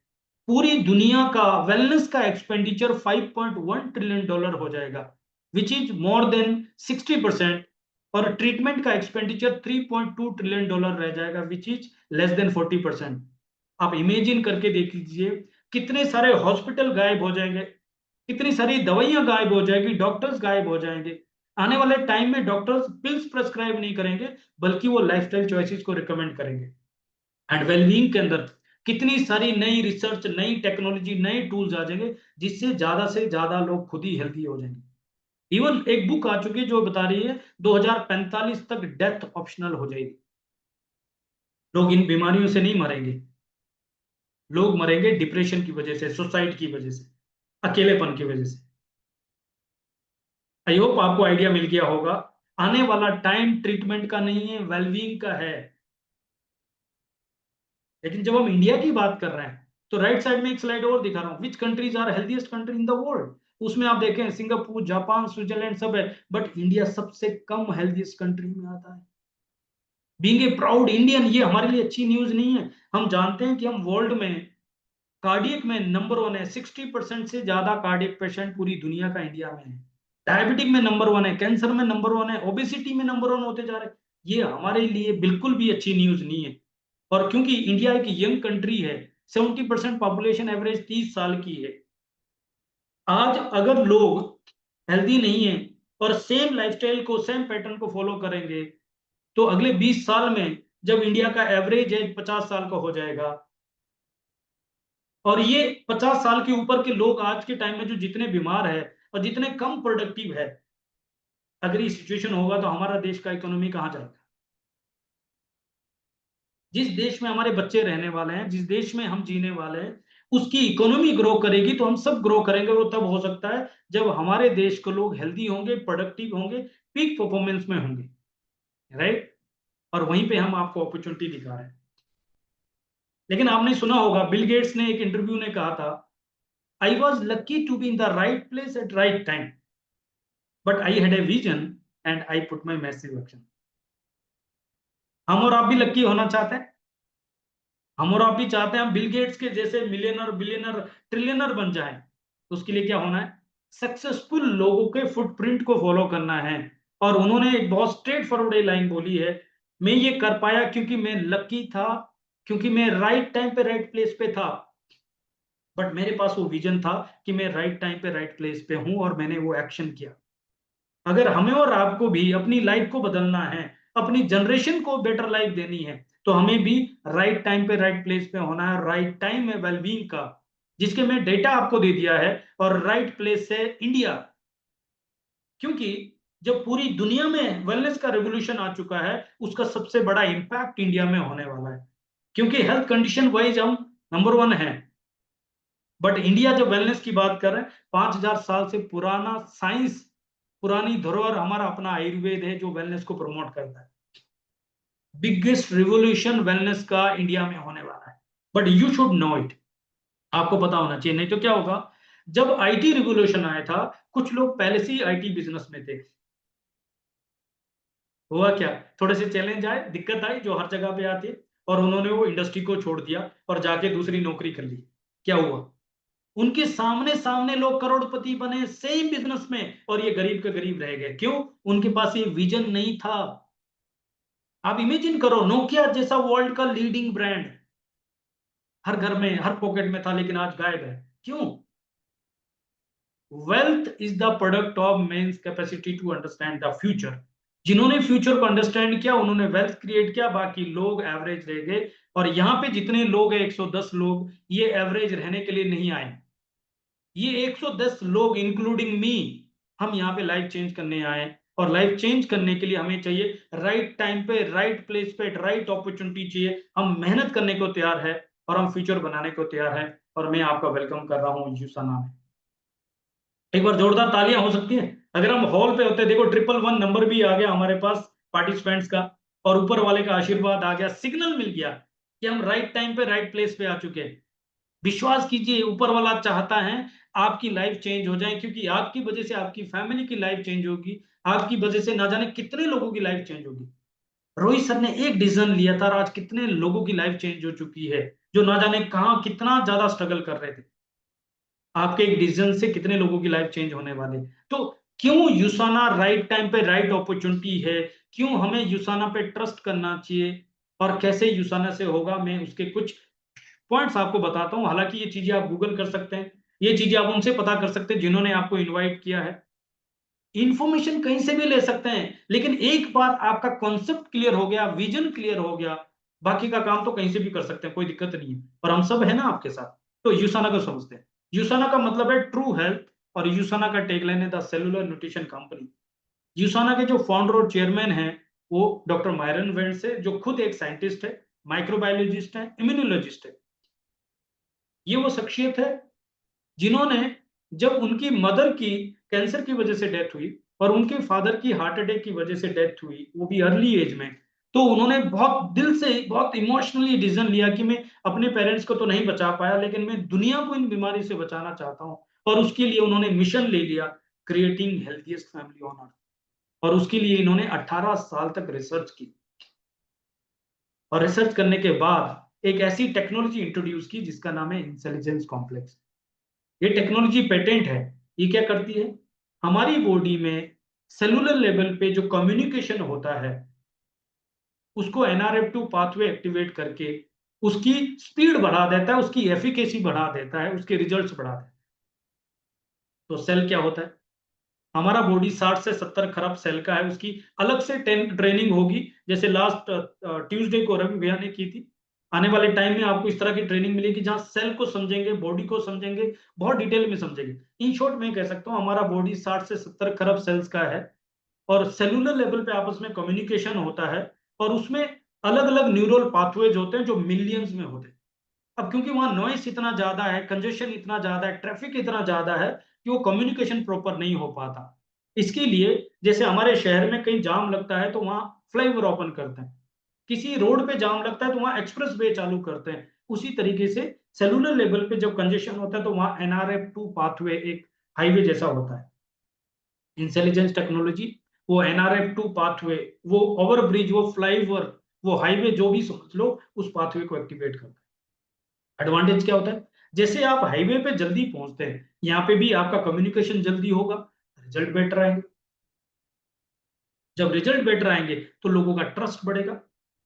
S2: पूरी दुनिया का वेलनेस का एक्सपेंडिचर 5.1 ट्रिलियन डॉलर हो जाएगा, विच इज मोर देन 60%। और ट्रीटमेंट का एक्सपेंडिचर 3.2 ट्रिलियन डॉलर रह जाएगा, विच इज लेस देन 40%। आप इमेजिन करके देख लीजिए, कितने सारे हॉस्पिटल गायब हो जाएंगे, कितनी सारी दवाइयां गायब हो जाएगी, डॉक्टर्स गायब हो जाएंगे। आने वाले टाइम में डॉक्टर्स पिल्स प्रेस्क्राइब नहीं करेंगे, बल्कि वो लाइफस्टाइल चॉइसेस को रिकमेंड करेंगे। एंड वेलबींग के अंदर कितनी सारी नई रिसर्च, नई टेक्नोलॉजी, नए टूल्स आ जाएंगे, जिससे ज्यादा से ज्यादा लोग खुद ही हेल्थी हो जाएंगे। इवन एक बुक आ चुकी है जो बता रही है 2045 तक डेथ ऑप्शनल हो जाएगी। लोग इन बीमारियों से नहीं मरेंगे, लोग मरेंगे डिप्रेशन की वजह से, सुसाइड की वजह से, अकेलेपन की वजह से। आई होप आपको आइडिया मिल गया होगा। आने वाला टाइम ट्रीटमेंट का नहीं है, वेलबींग का है। लेकिन जब हम इंडिया की बात कर रहे हैं, तो राइट साइड में एक स्लाइड और दिखा रहा हूं, which countries are healthiest country in the world. उसमें आप देखें सिंगापुर, जापान, स्विट्जरलैंड सब है, बट इंडिया सबसे कम हेल्थीएस्ट कंट्री में आता है। बीइंग ए प्राउड इंडियन, ये हमारे लिए अच्छी न्यूज नहीं है। हम जानते हैं कि हम वर्ल्ड में कार्डियक में नंबर वन है, 60% से ज्यादा कार्डियक पेशेंट पूरी दुनिया का इंडिया में है। डायबिटिक में नंबर वन है, कैंसर में नंबर वन है, ओबेसिटी में नंबर वन होते जा रहे हैं। ये हमारे लिए बिल्कुल भी अच्छी न्यूज नहीं है। और क्योंकि इंडिया एक यंग कंट्री है, 70% पॉपुलेशन एवरेज 30 साल की है। आज अगर लोग हेल्दी नहीं है और सेम लाइफस्टाइल को, सेम पैटर्न को फॉलो करेंगे, तो अगले 20 साल में जब इंडिया का एवरेज एज 50 साल का हो जाएगा, और ये 50 साल के ऊपर के लोग आज के टाइम में जो जितने बीमार है, और जितने कम प्रोडक्टिव है, अगर ये सिचुएशन होगा तो हमारा देश का इकोनॉमी कहाँ जाएगा? जिस देश में हमारे बच्चे रहने वाले हैं, जिस देश में हम जीने वाले हैं, उसकी इकोनॉमी ग्रो करेगी तो हम सब ग्रो करेंगे। वो तब हो सकता है जब हमारे देश के लोग हेल्दी होंगे, प्रोडक्टिव होंगे, पीक परफॉर्मेंस में होंगे, राइट? और वहीं पे हम आपको अपॉर्चुनिटी दिखा रहे हैं। लेकिन आपने सुना होगा, बिल गेट्स ने एक इंटरव्यू में कहा था, I was lucky to be in the right place at right time, but I had a vision and I put my massive action. हम और आप भी लकी होना चाहते हैं। हम और आप भी चाहते हैं हम बिल गेट्स के जैसे मिलियनर, बिलियनर, ट्रिलियनर बन जाएं। तो उसके लिए क्या होना है? सक्सेसफुल लोगों के फुटप्रिंट को फॉलो करना है। और उन्होंने एक बहुत स्ट्रेट फॉरवर्ड लाइन बोली है, मैं ये कर पाया क्योंकि मैं लकी था, क्योंकि मैं राइट टाइम पे राइट प्लेस पे था। बट मेरे पास वो विजन था कि मैं राइट टाइम पे राइट प्लेस पे हूं और मैंने वो एक्शन किया। अगर हमें और आपको भी अपनी लाइफ को बदलना है, अपनी जनरेशन को बेटर लाइफ देनी है, तो हमें भी राइट टाइम पे राइट प्लेस पे होना है। राइट टाइम है वेलबींग का, जिसके मैं डेटा आपको दे दिया है, और राइट प्लेस है इंडिया। क्योंकि जब पूरी दुनिया में वेलनेस का रेवोल्यूशन आ चुका है, उसका सबसे बड़ा इंपैक्ट इंडिया में होने वाला है। क्योंकि हेल्थ कंडीशन वाइज हम नंबर 1 है। बट इंडिया जब वेलनेस की बात कर रहे हैं, 5000 साल से पुराना साइंस, पुरानी धरोहर हमारा अपना आयुर्वेद है जो वेलनेस को प्रमोट करता है। बिगेस्ट रिवोल्यूशन वेलनेस का इंडिया में होने वाला है, but you should know it. आपको पता होना चाहिए, नहीं तो क्या होगा? जब आईटी रिवोल्यूशन आया था, कुछ लोग पहले से ही आईटी बिजनेस में थे। हुआ क्या? थोड़े से चैलेंज आए, दिक्कत आई जो हर जगह पे आती है, और उन्होंने वो इंडस्ट्री को छोड़ दिया और जाके दूसरी नौकरी कर ली। क्या हुआ? उनके सामने सामने लोग करोड़पति बने सेम बिजनेस में, और ये गरीब के गरीब रह गए। क्यों? उनके पास ये विजन नहीं था। आप इमेजिन करो, नोकिया जैसा वर्ल्ड का लीडिंग ब्रांड हर घर में, हर पॉकेट में था, लेकिन आज गायब है। क्यों? Wealth is the product of man's capacity to understand the future. जिन्होंने फ्यूचर को अंडरस्टैंड किया, उन्होंने वेल्थ क्रिएट किया, बाकी लोग एवरेज रह गए। और यहां पे जितने लोग हैं, 110 लोग, ये एवरेज रहने के लिए नहीं आए। ये 110 लोग इंक्लूडिंग मी, हम यहाँ पे लाइफ चेंज करने आए। और लाइफ चेंज करने के लिए हमें चाहिए राइट टाइम पे राइट प्लेस पे राइट अपॉर्चुनिटी चाहिए। हम मेहनत करने को तैयार है और हम फ्यूचर बनाने को तैयार है। और मैं आपका वेलकम कर रहा हूँ यूसाना में। एक बार जोरदार तालियां हो सकती है। अगर हम हॉल पे होते, देखो 111 नंबर भी आ गया हमारे पास पार्टिसिपेंट्स का, और ऊपर वाले का आशीर्वाद आ गया, सिग्नल मिल गया कि हम राइट टाइम पे राइट प्लेस पे आ चुके हैं। विश्वास कीजिए, ऊपर वाला चाहता है आपकी लाइफ चेंज हो जाए, क्योंकि आपकी वजह से आपकी फैमिली की लाइफ चेंज होगी। आपकी वजह से ना जाने कितने लोगों की लाइफ चेंज होगी। रोहित सर ने एक डिसीजन लिया था और आज कितने लोगों की लाइफ चेंज हो चुकी है, जो ना जाने कहां कितना ज्यादा स्ट्रगल कर रहे थे। आपके एक डिसीजन से कितने लोगों की लाइफ चेंज होने वाले। तो क्यों यूसाना राइट टाइम पे राइट अपॉर्चुनिटी है? क्यों हमें यूसाना पे ट्रस्ट करना चाहिए? और कैसे यूसाना से होगा, मैं उसके कुछ पॉइंट्स आपको बताता हूं। हालांकि ये चीजें आप गूगल कर सकते हैं, ये चीजें आप उनसे पता कर सकते हैं जिन्होंने आपको इनवाइट किया है। इंफॉर्मेशन कहीं से भी ले सकते हैं, लेकिन एक बार आपका कॉन्सेप्ट क्लियर हो गया, विजन क्लियर हो गया, बाकी का काम तो कहीं से भी कर सकते हैं, कोई दिक्कत नहीं है। और हम सब है ना आपके साथ। तो यूसाना को समझते हैं। यूसाना का मतलब है ट्रू हेल्थ, और यूसाना का टैगलाइन है द सेलुलर न्यूट्रिशन कंपनी। यूसाना के जो फाउंडर और चेयरमैन है, वो डॉक्टर मायरन वेंट्स है, जो खुद एक साइंटिस्ट है, माइक्रोबायोलॉजिस्ट है, इम्यूनोलॉजिस्ट है। ये वो शख्सियत है जिन्होंने, जब उनकी मदर की कैंसर की वजह से डेथ हुई और उनके फादर की हार्ट अटैक की वजह से डेथ हुई, वो भी अर्ली एज में, तो उन्होंने बहुत दिल से, बहुत इमोशनली डिसीजन लिया कि मैं अपने पेरेंट्स को तो नहीं बचा पाया, लेकिन मैं दुनिया को इन बीमारी से बचाना चाहता हूं। और उसके लिए उन्होंने मिशन ले लिया, creating healthiest family on earth. और उसके लिए इन्होंने 18 साल तक रिसर्च की, और रिसर्च करने के बाद एक ऐसी टेक्नोलॉजी इंट्रोड्यूस की जिसका नाम है इंटेलिजेंस कॉम्प्लेक्स। ये टेक्नोलॉजी पेटेंट है। ये क्या करती है? हमारी बॉडी में सेलुलर लेवल पे जो कम्युनिकेशन होता है, उसको NRF2 पाथवे एक्टिवेट करके उसकी स्पीड बढ़ा देता है, उसकी एफिकेसी बढ़ा देता है, उसके रिजल्ट्स बढ़ा देता है। तो सेल क्या होता है? हमारा बॉडी 60 से 70 खरब सेल का है। उसकी अलग से ट्रेनिंग होगी, जैसे लास्ट ट्यूसडे को रवि भैया ने की थी। आने वाले टाइम में आपको इस तरह की ट्रेनिंग मिलेगी जहां सेल को समझेंगे, बॉडी को समझेंगे, बहुत डिटेल में समझेंगे। इन शॉर्ट मैं कह सकता हूं हमारा बॉडी 60 से 70 खरब सेल्स का है, और सेलुलर लेवल पे आपस में कम्युनिकेशन होता है, और उसमें अलग अलग न्यूरल पाथवेज होते हैं जो मिलियंस में होते हैं। अब क्योंकि वहां नॉइस इतना ज्यादा है, कंजेशन इतना ज्यादा है, ट्रैफिक इतना ज्यादा है कि वो कम्युनिकेशन प्रॉपर नहीं हो पाता। इसके लिए जैसे हमारे शहर में कहीं जाम लगता है तो वहां फ्लाईओवर ओपन करते हैं, किसी रोड पे जाम लगता है तो वहां एक्सप्रेस वे चालू करते हैं। उसी तरीके से सेलुलर लेवल पे जब कंजेशन होता है तो वहां NRF2 पाथवे एक हाईवे जैसा होता है। इंटेलिजेंस टेक्नोलॉजी वो NRF2 पाथवे, वो ओवरब्रिज, वो फ्लाईओवर, वो हाईवे, जो भी समझ लो, उस पाथवे को एक्टिवेट करता है। एडवांटेज क्या होता है? जैसे आप हाईवे पे जल्दी पहुंचते हैं, यहाँ पे भी आपका कम्युनिकेशन जल्दी होगा, रिजल्ट बेटर आएंगे। जब रिजल्ट बेटर आएंगे तो लोगों का ट्रस्ट बढ़ेगा।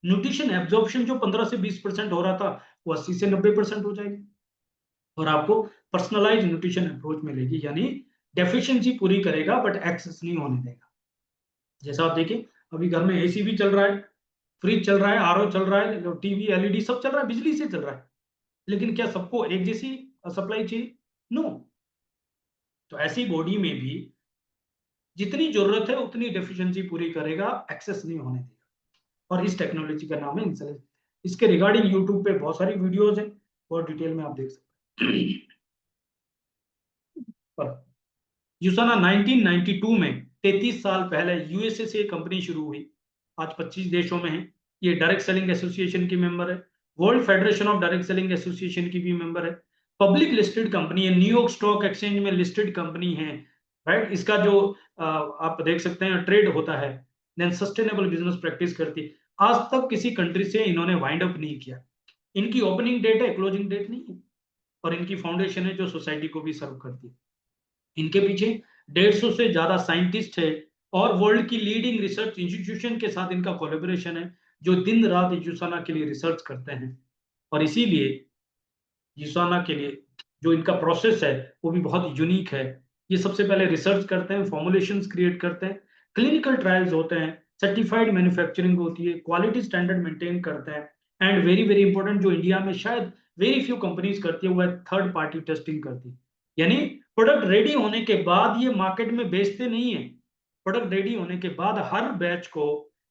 S2: न्यूट्रिशन एब्जॉर्प्शन जो 15 से 20% हो रहा था, वो 80 से 90% हो जाएगी, और आपको पर्सनलाइज न्यूट्रिशन अप्रोच मिलेगी, यानी डेफिशिएंसी पूरी करेगा बट एक्सेस नहीं होने देगा। जैसा आप देखिए, अभी घर में AC भी चल रहा है, फ्रिज चल रहा है, RO चल रहा है, टीवी LED सब चल रहा है, बिजली से चल रहा है, लेकिन क्या सबको एक जैसी सप्लाई चाहिए? नो। तो ऐसी बॉडी में भी जितनी जरूरत है उतनी डेफिशिएंसी पूरी करेगा, एक्सेस नहीं होने देगा, और इस टेक्नोलॉजी का नाम है इंसुलिन। इसके रिगार्डिंग यूट्यूब पे बहुत सारी वीडियोज हैं, बहुत डिटेल में आप देख सकते हैं। पर यूसाना 1992 में, 33 साल पहले, USA से कंपनी शुरू हुई, आज 25 देशों में है। ये डायरेक्ट सेलिंग एसोसिएशन की मेंबर है, world federation of direct selling association की भी मेंबर है, पब्लिक लिस्टेड कंपनी है, न्यूयॉर्क स्टॉक एक्सचेंज में लिस्टेड कंपनी है, राइट। इसका जो आप देख सकते हैं ट्रेड होता है, देन सस्टेनेबल बिजनेस प्रैक्टिस करती है। आज तक किसी कंट्री से इन्होंने वाइंड अप नहीं किया। इनकी ओपनिंग डेट है, क्लोजिंग डेट नहीं है, और इनकी फाउंडेशन है जो सोसाइटी को भी सर्व करती है। इनके पीछे 150 से ज्यादा साइंटिस्ट है, और वर्ल्ड की लीडिंग रिसर्च इंस्टीट्यूशन के साथ इनका कोलेबोरेशन है, जो दिन रात यूसाना के लिए रिसर्च करते हैं। और इसीलिए यूसाना के लिए जो इनका प्रोसेस है वो भी बहुत यूनिक है। ये सबसे पहले रिसर्च करते हैं, फॉर्मुलेशंस क्रिएट करते हैं, क्लिनिकल ट्रायल्स होते हैं, सर्टिफाइड मैन्युफैक्चरिंग होती है, क्वालिटी स्टैंडर्ड मेंटेन करते हैं, एंड वेरी वेरी इंपॉर्टेंट, जो इंडिया में शायद वेरी फ्यू कंपनीज करती है, वो है थर्ड पार्टी टेस्टिंग करती है। यानी प्रोडक्ट रेडी होने के बाद ये मार्केट में बेचते नहीं है, प्रोडक्ट रेडी होने के बाद हर बैच को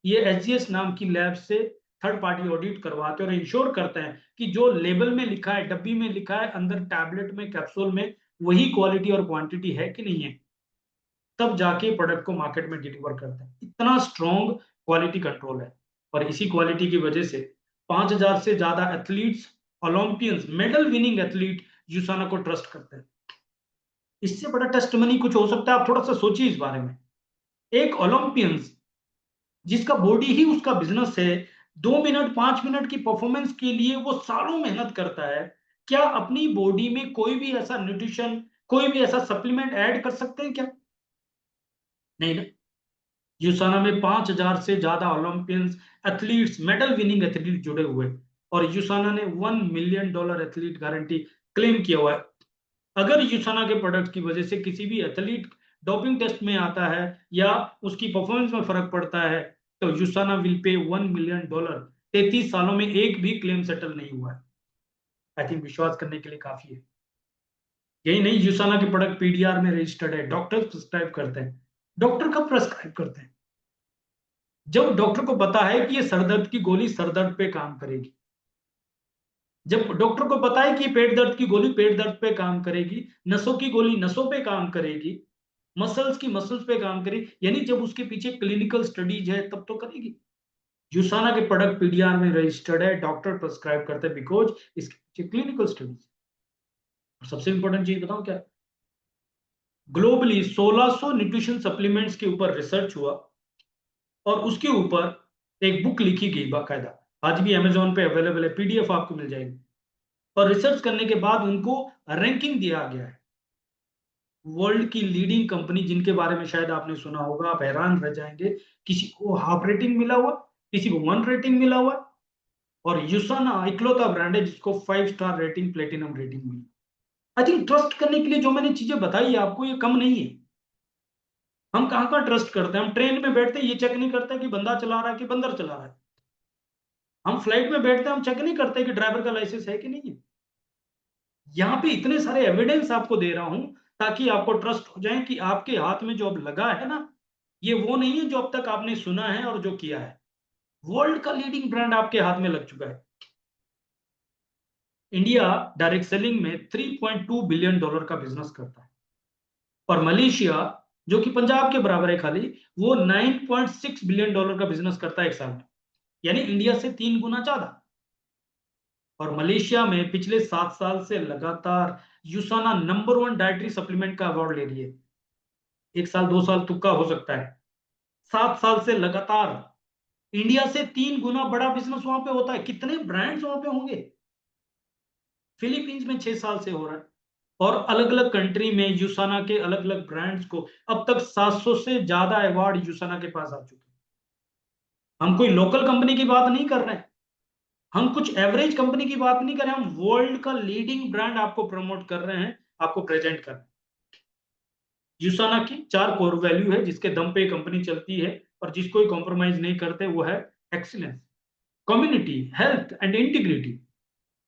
S2: ये SGS नाम की लैब से थर्ड पार्टी ऑडिट करवाते हैं, और इंश्योर करते हैं कि जो लेबल में लिखा है, डब्बी में लिखा है, अंदर टैबलेट में, कैप्सूल में, वही क्वालिटी और क्वांटिटी है कि नहीं है। तब जाके प्रोडक्ट को मार्केट में डिलीवर करते हैं। इतना स्ट्रॉन्ग क्वालिटी कंट्रोल है, और इसी क्वालिटी की वजह से 5,000 से ज्यादा athletes, Olympians, medal winning athlete USANA को ट्रस्ट करते हैं। इससे बड़ा टेस्ट मनी कुछ हो सकता है? आप थोड़ा सा सोचिए इस बारे में। एक ओलंपियंस जिसका बॉडी ही उसका बिजनेस है, 2 मिनट 5 मिनट की परफॉर्मेंस के लिए वो सालों मेहनत करता है, क्या अपनी बॉडी में कोई भी ऐसा न्यूट्रिशन, कोई भी ऐसा सप्लीमेंट ऐड कर सकते हैं क्या? नहीं ना। यूसाना में 5,000 से ज्यादा Olympians, athletes, medal winning athlete जुड़े हुए, और यूसाना ने $1 मिलियन एथलीट गारंटी क्लेम किया हुआ है। अगर यूसाना के प्रोडक्ट की वजह से किसी भी एथलीट डोपिंग टेस्ट में आता है या उसकी परफॉर्मेंस में फर्क पड़ता है, तो यूसाना विल पे $1 मिलियन। 33 सालों में एक भी क्लेम सेटल नहीं हुआ है। आई थिंक विश्वास करने के लिए काफी है। यही नहीं, यूसाना के प्रोडक्ट PDR में रजिस्टर्ड है, डॉक्टर प्रिस्क्राइब करते हैं। डॉक्टर कब प्रिस्क्राइब करते हैं? जब डॉक्टर को पता है कि ये सरदर्द की गोली सरदर्द पे काम करेगी, जब डॉक्टर को पता है कि पेट दर्द की गोली पेट दर्द पे काम करेगी, नसों की गोली नसों पे काम करेगी, मसल्स की मसल्स पे काम करेगी, यानी जब उसके पीछे क्लिनिकल स्टडीज है तब तो करेगी। यूसाना के प्रोडक्ट PDR में रजिस्टर्ड है, डॉक्टर प्रिस्क्राइब करते हैं, बिकॉज इसके पीछे क्लिनिकल स्टडीज। और सबसे इंपॉर्टेंट चीज बताऊं क्या? ग्लोबली 1600 न्यूट्रिशन सप्लीमेंट्स के ऊपर रिसर्च हुआ, और उसके ऊपर एक बुक लिखी गई बाकायदा, आज भी अमेजोन पे अवेलेबल है, PDF आपको मिल जाएगी। और रिसर्च करने के बाद उनको रैंकिंग दिया गया है। वर्ल्ड की लीडिंग कंपनी जिनके बारे में शायद आपने सुना होगा, आप हैरान रह जाएंगे, किसी को हाफ रेटिंग मिला हुआ, किसी को 1 रेटिंग मिला हुआ, और यूसाना इकलौता ब्रांड है जिसको 5 स्टार रेटिंग, प्लेटिनम रेटिंग मिली। आई थिंक ट्रस्ट करने के लिए जो मैंने चीजें बताई है आपको, ये कम नहीं है। हम कहाँ कहाँ ट्रस्ट करते हैं? हम ट्रेन में बैठते ये चेक नहीं करते कि बंदा चला रहा है कि बंदर चला रहा है। हम फ्लाइट में बैठते हैं, हम चेक नहीं करते कि ड्राइवर का लाइसेंस है कि नहीं है। यहाँ पे इतने सारे एविडेंस आपको दे रहा हूं ताकि आपको ट्रस्ट हो जाए कि आपके हाथ में जो अब लगा है ना, ये वो नहीं है जो अब तक आपने सुना है और जो किया है। वर्ल्ड का लीडिंग ब्रांड आपके हाथ में लग चुका है। इंडिया डायरेक्ट सेलिंग में $3.2 बिलियन का बिजनेस करता है, और मलेशिया जो कि पंजाब के बराबर है खाली, वो $9.6 बिलियन का बिजनेस करता है एक साल में, यानी इंडिया से 3 गुना ज्यादा। और मलेशिया में पिछले 7 साल से लगातार यूसाना नंबर 1 डाइटरी सप्लीमेंट का अवार्ड ले रही है। 1 साल 2 साल तुक्का हो सकता है, 7 साल से लगातार इंडिया से 3 गुना बड़ा बिजनेस वहां पे होता है। कितने ब्रांड्स वहां पे होंगे। फिलीपींस में 6 साल से हो रहा है, और अलग अलग कंट्री में यूसाना के अलग अलग ब्रांड्स को अब तक 700 से ज्यादा अवार्ड यूसाना के पास आ चुके हैं। हम कोई लोकल कंपनी की बात नहीं कर रहे हैं, हम कुछ एवरेज कंपनी की बात नहीं कर रहे हैं, हम वर्ल्ड का लीडिंग ब्रांड आपको प्रमोट कर रहे हैं, आपको प्रेजेंट कर रहे हैं। यूसाना की 4 कोर वैल्यू है जिसके दम पे कंपनी चलती है, और जिसको कॉम्प्रोमाइज नहीं करते, वो है excellence, community, health and integrity.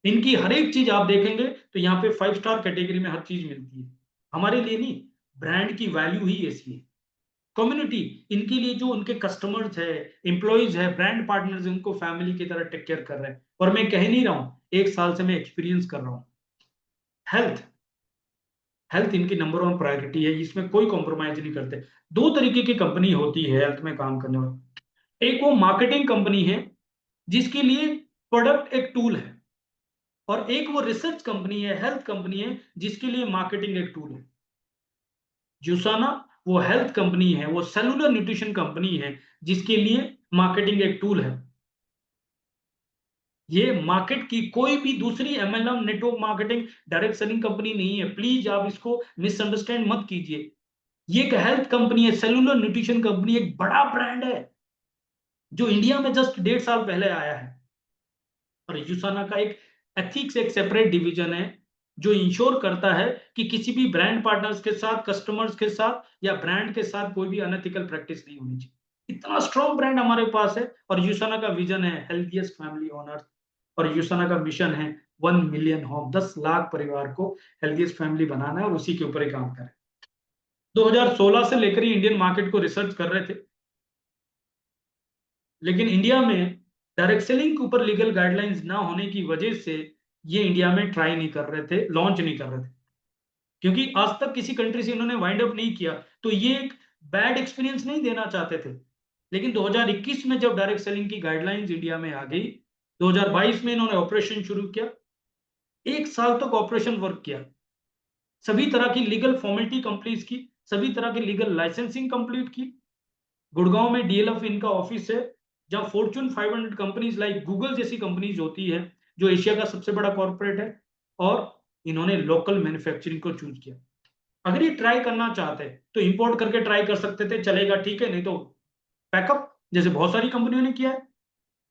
S2: इनकी हर एक चीज आप देखेंगे तो यहाँ पे 5 स्टार कैटेगरी में हर चीज मिलती है। हमारे लिए नहीं, ब्रांड की वैल्यू ही ऐसी है। कम्युनिटी, इनके लिए जो उनके कस्टमर्स है, एम्प्लॉइज है, ब्रांड पार्टनर्स, उनको फैमिली की तरह टेक केयर कर रहे हैं, और मैं कह नहीं रहा हूं, 1 साल से मैं एक्सपीरियंस कर रहा हूं। हेल्थ, हेल्थ इनकी नंबर 1 प्रायोरिटी है, इसमें कोई कॉम्प्रोमाइज नहीं करते। 2 तरीके की कंपनी होती है हेल्थ में काम करने वाली। एक वो मार्केटिंग कंपनी है जिसके लिए प्रोडक्ट एक टूल है, और एक वो रिसर्च कंपनी है, हेल्थ कंपनी है, जिसके लिए मार्केटिंग एक टूल है। जूसाना वो हेल्थ कंपनी है, वो सेलुलर न्यूट्रिशन कंपनी है, जिसके लिए मार्केटिंग एक टूल है। ये मार्केट की कोई भी दूसरी MLM, network marketing, direct selling company नहीं है। प्लीज आप इसको मिसअंडरस्टैंड मत कीजिए। ये एक हेल्थ कंपनी है, सेलुलर न्यूट्रिशन कंपनी, एक बड़ा ब्रांड है जो इंडिया में जस्ट 1.5 साल पहले आया है। और यूसाना का एक एथिक्स, एक सेपरेट डिवीजन है जो इंश्योर करता है कि किसी भी ब्रांड पार्टनर्स के साथ, कस्टमर्स के साथ या ब्रांड के साथ कोई भी अनएथिकल प्रैक्टिस नहीं होनी चाहिए। इतना स्ट्रॉन्ग ब्रांड हमारे पास है। और यूसाना का विजन है हेल्थीएस्ट फैमिली ऑन अर्थ, और यूसाना का मिशन है 1 मिलियन होम, 10 लाख परिवार को हेल्थीएस्ट फैमिली बनाना है, और उसी के ऊपर ही काम करें। 2016 से लेकर ही इंडियन मार्केट को रिसर्च कर रहे थे, लेकिन इंडिया में डायरेक्ट सेलिंग के ऊपर लीगल गाइडलाइंस ना होने की वजह से ये इंडिया में ट्राई नहीं कर रहे थे, लॉन्च नहीं कर रहे थे, क्योंकि आज तक किसी कंट्री से इन्होंने वाइंड अप नहीं किया, तो ये एक बैड एक्सपीरियंस नहीं देना चाहते थे। लेकिन 2021 में जब डायरेक्ट सेलिंग की गाइडलाइंस इंडिया में आ गई, 2022 में इन्होंने ऑपरेशन शुरू किया। 1 साल तक ऑपरेशन वर्क किया, सभी तरह की लीगल फॉर्मेलिटी कंप्लीट की, सभी तरह की लीगल लाइसेंसिंग कंप्लीट की। गुड़गांव में डीएलएफ इनका ऑफिस है, जहां फॉर्च्यून 500 कंपनीज लाइक गूगल जैसी कंपनीज होती है, जो एशिया का सबसे बड़ा कॉर्पोरेट है। और इन्होंने लोकल मैन्युफैक्चरिंग को चूज किया। अगर ये ट्राई करना चाहते तो इंपोर्ट करके ट्राई कर सकते थे, चलेगा, ठीक है, नहीं तो पैकअप, जैसे बहुत सारी कंपनियों ने किया है।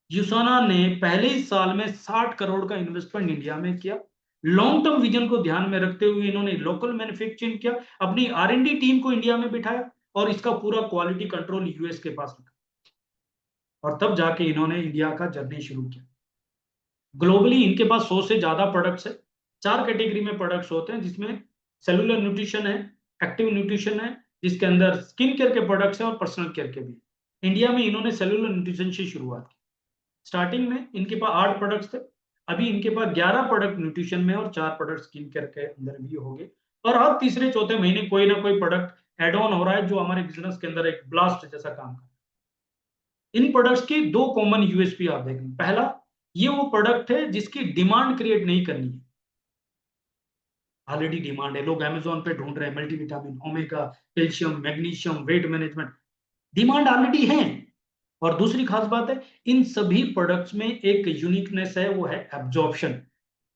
S2: यूसाना ने पहले ही साल में 60 करोड़ का इन्वेस्टमेंट इंडिया में किया। लॉन्ग टर्म विजन को ध्यान में रखते हुए इन्होंने लोकल मैन्युफैक्चरिंग किया, अपनी आर&डी टीम को इंडिया में बिठाया, और इसका पूरा क्वालिटी कंट्रोल यूएस के पास रखा, और तब जाके इन्होंने इंडिया का जर्नी शुरू किया। ग्लोबली इनके पास 100 से ज्यादा प्रोडक्ट्स है। 4 कैटेगरी में प्रोडक्ट्स होते हैं, जिसमें सेलुलर न्यूट्रिशन है, एक्टिव न्यूट्रिशन है, जिसके अंदर स्किन केयर के प्रोडक्ट्स हैं और पर्सनल केयर के भी। इंडिया में इन्होंने सेलुलर न्यूट्रिशन से शुरुआत की। स्टार्टिंग में इनके पास 8 प्रोडक्ट्स थे, अभी इनके पास 11 प्रोडक्ट न्यूट्रिशन में और 4 प्रोडक्ट स्किन केयर के अंदर भी हो गए। और हर तीसरे चौथे महीने कोई ना कोई प्रोडक्ट एड ऑन हो रहा है, जो हमारे बिजनेस के अंदर एक ब्लास्ट जैसा काम कर रहा है। इन प्रोडक्ट्स की 2 कॉमन यूएसपी आप देखेंगे। पहला, ये वो प्रोडक्ट है जिसकी डिमांड क्रिएट नहीं करनी है, ऑलरेडी डिमांड है, लोग अमेजोन पे ढूंढ रहे हैं, multivitamin, omega, calcium, magnesium, weight management, demand already है। और दूसरी खास बात है, इन सभी प्रोडक्ट्स में एक यूनिकनेस है, वो है एब्जॉर्प्शन।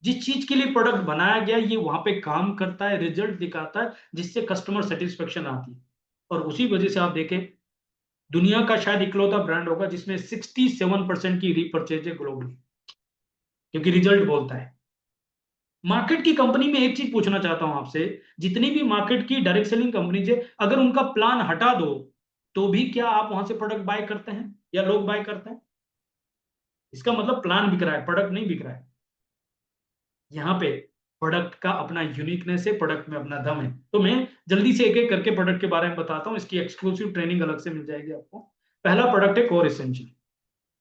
S2: जिस चीज के लिए प्रोडक्ट बनाया गया, ये वहां पे काम करता है, रिजल्ट दिखाता है, जिससे कस्टमर सेटिस्फेक्शन आती है। और उसी वजह से आप देखें, दुनिया का शायद इकलौता ब्रांड होगा जिसमें 67% की रीपरचेज है ग्लोबली, क्योंकि रिजल्ट बोलता है। मार्केट की कंपनी में एक चीज पूछना चाहता हूं आपसे, जितनी भी मार्केट की डायरेक्ट सेलिंग कंपनी है, अगर उनका प्लान हटा दो, तो भी क्या आप वहां से प्रोडक्ट बाय करते हैं या लोग बाय करते हैं? इसका मतलब प्लान बिक रहा है, प्रोडक्ट नहीं बिक रहा है। यहाँ पे प्रोडक्ट का अपना यूनिकनेस है, प्रोडक्ट में अपना दम है। तो मैं जल्दी से एक एक करके प्रोडक्ट के बारे में बताता हूँ, इसकी एक्सक्लूसिव ट्रेनिंग अलग से मिल जाएगी आपको। पहला प्रोडक्ट है core essential.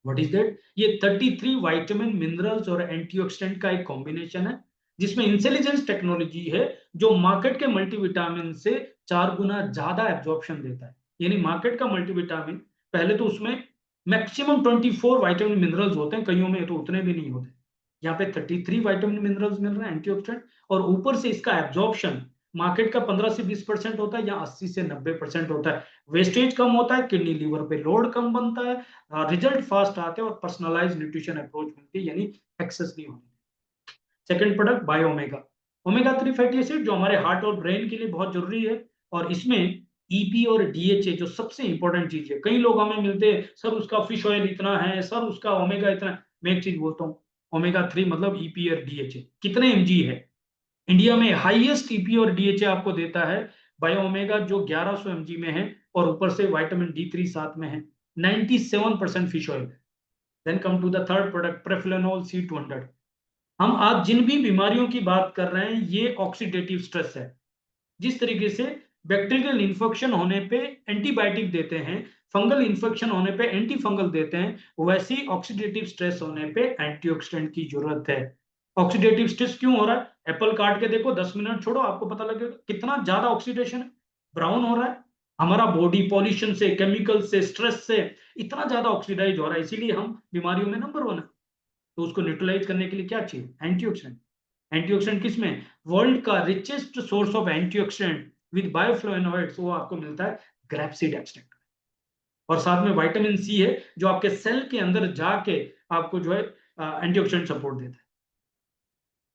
S2: What is that? ये 33 विटामिन, मिनरल्स और एंटीऑक्सीडेंट का एक कॉम्बिनेशन है, जिसमें इंटेलिजेंस टेक्नोलॉजी है, जो मार्केट के मल्टीविटामिन से 4 गुना ज्यादा एब्जॉर्प्शन देता है। यानी मार्केट का मल्टीविटामिन, पहले तो उसमें मैक्सिमम 24 विटामिन मिनरल्स होते हैं, कईयों में तो उतने भी नहीं होते। यहाँ पे 33 विटामिन मिनरल्स मिल रहे हैं, एंटीऑक्सीडेंट, और ऊपर से इसका एब्जॉर्प्शन मार्केट का 15 से 20% होता है, या 80 से 90% होता है। वेस्टेज कम होता है, किडनी लीवर पे लोड कम बनता है, रिजल्ट फास्ट आते हैं, और पर्सनलाइज न्यूट्रिशन अप्रोच मिलती है, यानी एक्सेस नहीं होती। Second product bio omega. Omega 3 fatty acid जो हमारे हार्ट और ब्रेन के लिए बहुत जरूरी है, और इसमें ईपी और डीएचए जो सबसे इंपॉर्टेंट चीज है। कई लोग हमें मिलते हैं, सर उसका फिश ऑयल इतना है, सर उसका ओमेगा इतना। मैं एक चीज बोलता हूँ, ओमेगा 3 मतलब ईपी और डीएचए कितने एमजी है। इंडिया में हाईएस्ट ईपी और डीएचए आपको देता है बायो ओमेगा, जो 1100 एमजी में है, और ऊपर से विटामिन डी3 साथ में है। 97% fish oil. Then come to the third product, Proflavanol C200। हम आज जिन भी बीमारियों की बात कर रहे हैं, ये ऑक्सीडेटिव स्ट्रेस है। जिस तरीके से बैक्टीरियल इन्फेक्शन होने पे एंटीबायोटिक देते हैं, फंगल इन्फेक्शन होने पे एंटी फंगल देते हैं, वैसे ही ऑक्सीडेटिव स्ट्रेस होने पे एंटीऑक्सीडेंट की जरूरत है। ऑक्सीडेटिव स्ट्रेस क्यों हो रहा है? एप्पल काट के देखो, 10 मिनट छोड़ो, आपको पता लगेगा कितना ज्यादा ऑक्सीडेशन है, ब्राउन हो रहा है। हमारा बॉडी पॉल्यूशन से, केमिकल से, स्ट्रेस से इतना ज्यादा ऑक्सीडाइज हो रहा है, इसीलिए हम बीमारियों में नंबर 1 है। तो उसको न्यूट्रलाइज करने के लिए क्या चाहिए? एंटीऑक्सीडेंट। एंटीऑक्सीडेंट किसमें? वर्ल्ड का richest source of antioxidant with bioflavonoids, वो आपको मिलता है ग्रेपसीड एक्सट्रैक्ट। और साथ में विटामिन सी है, जो आपके सेल के अंदर जाके आपको जो है एंटीऑक्सीडेंट सपोर्ट देता है।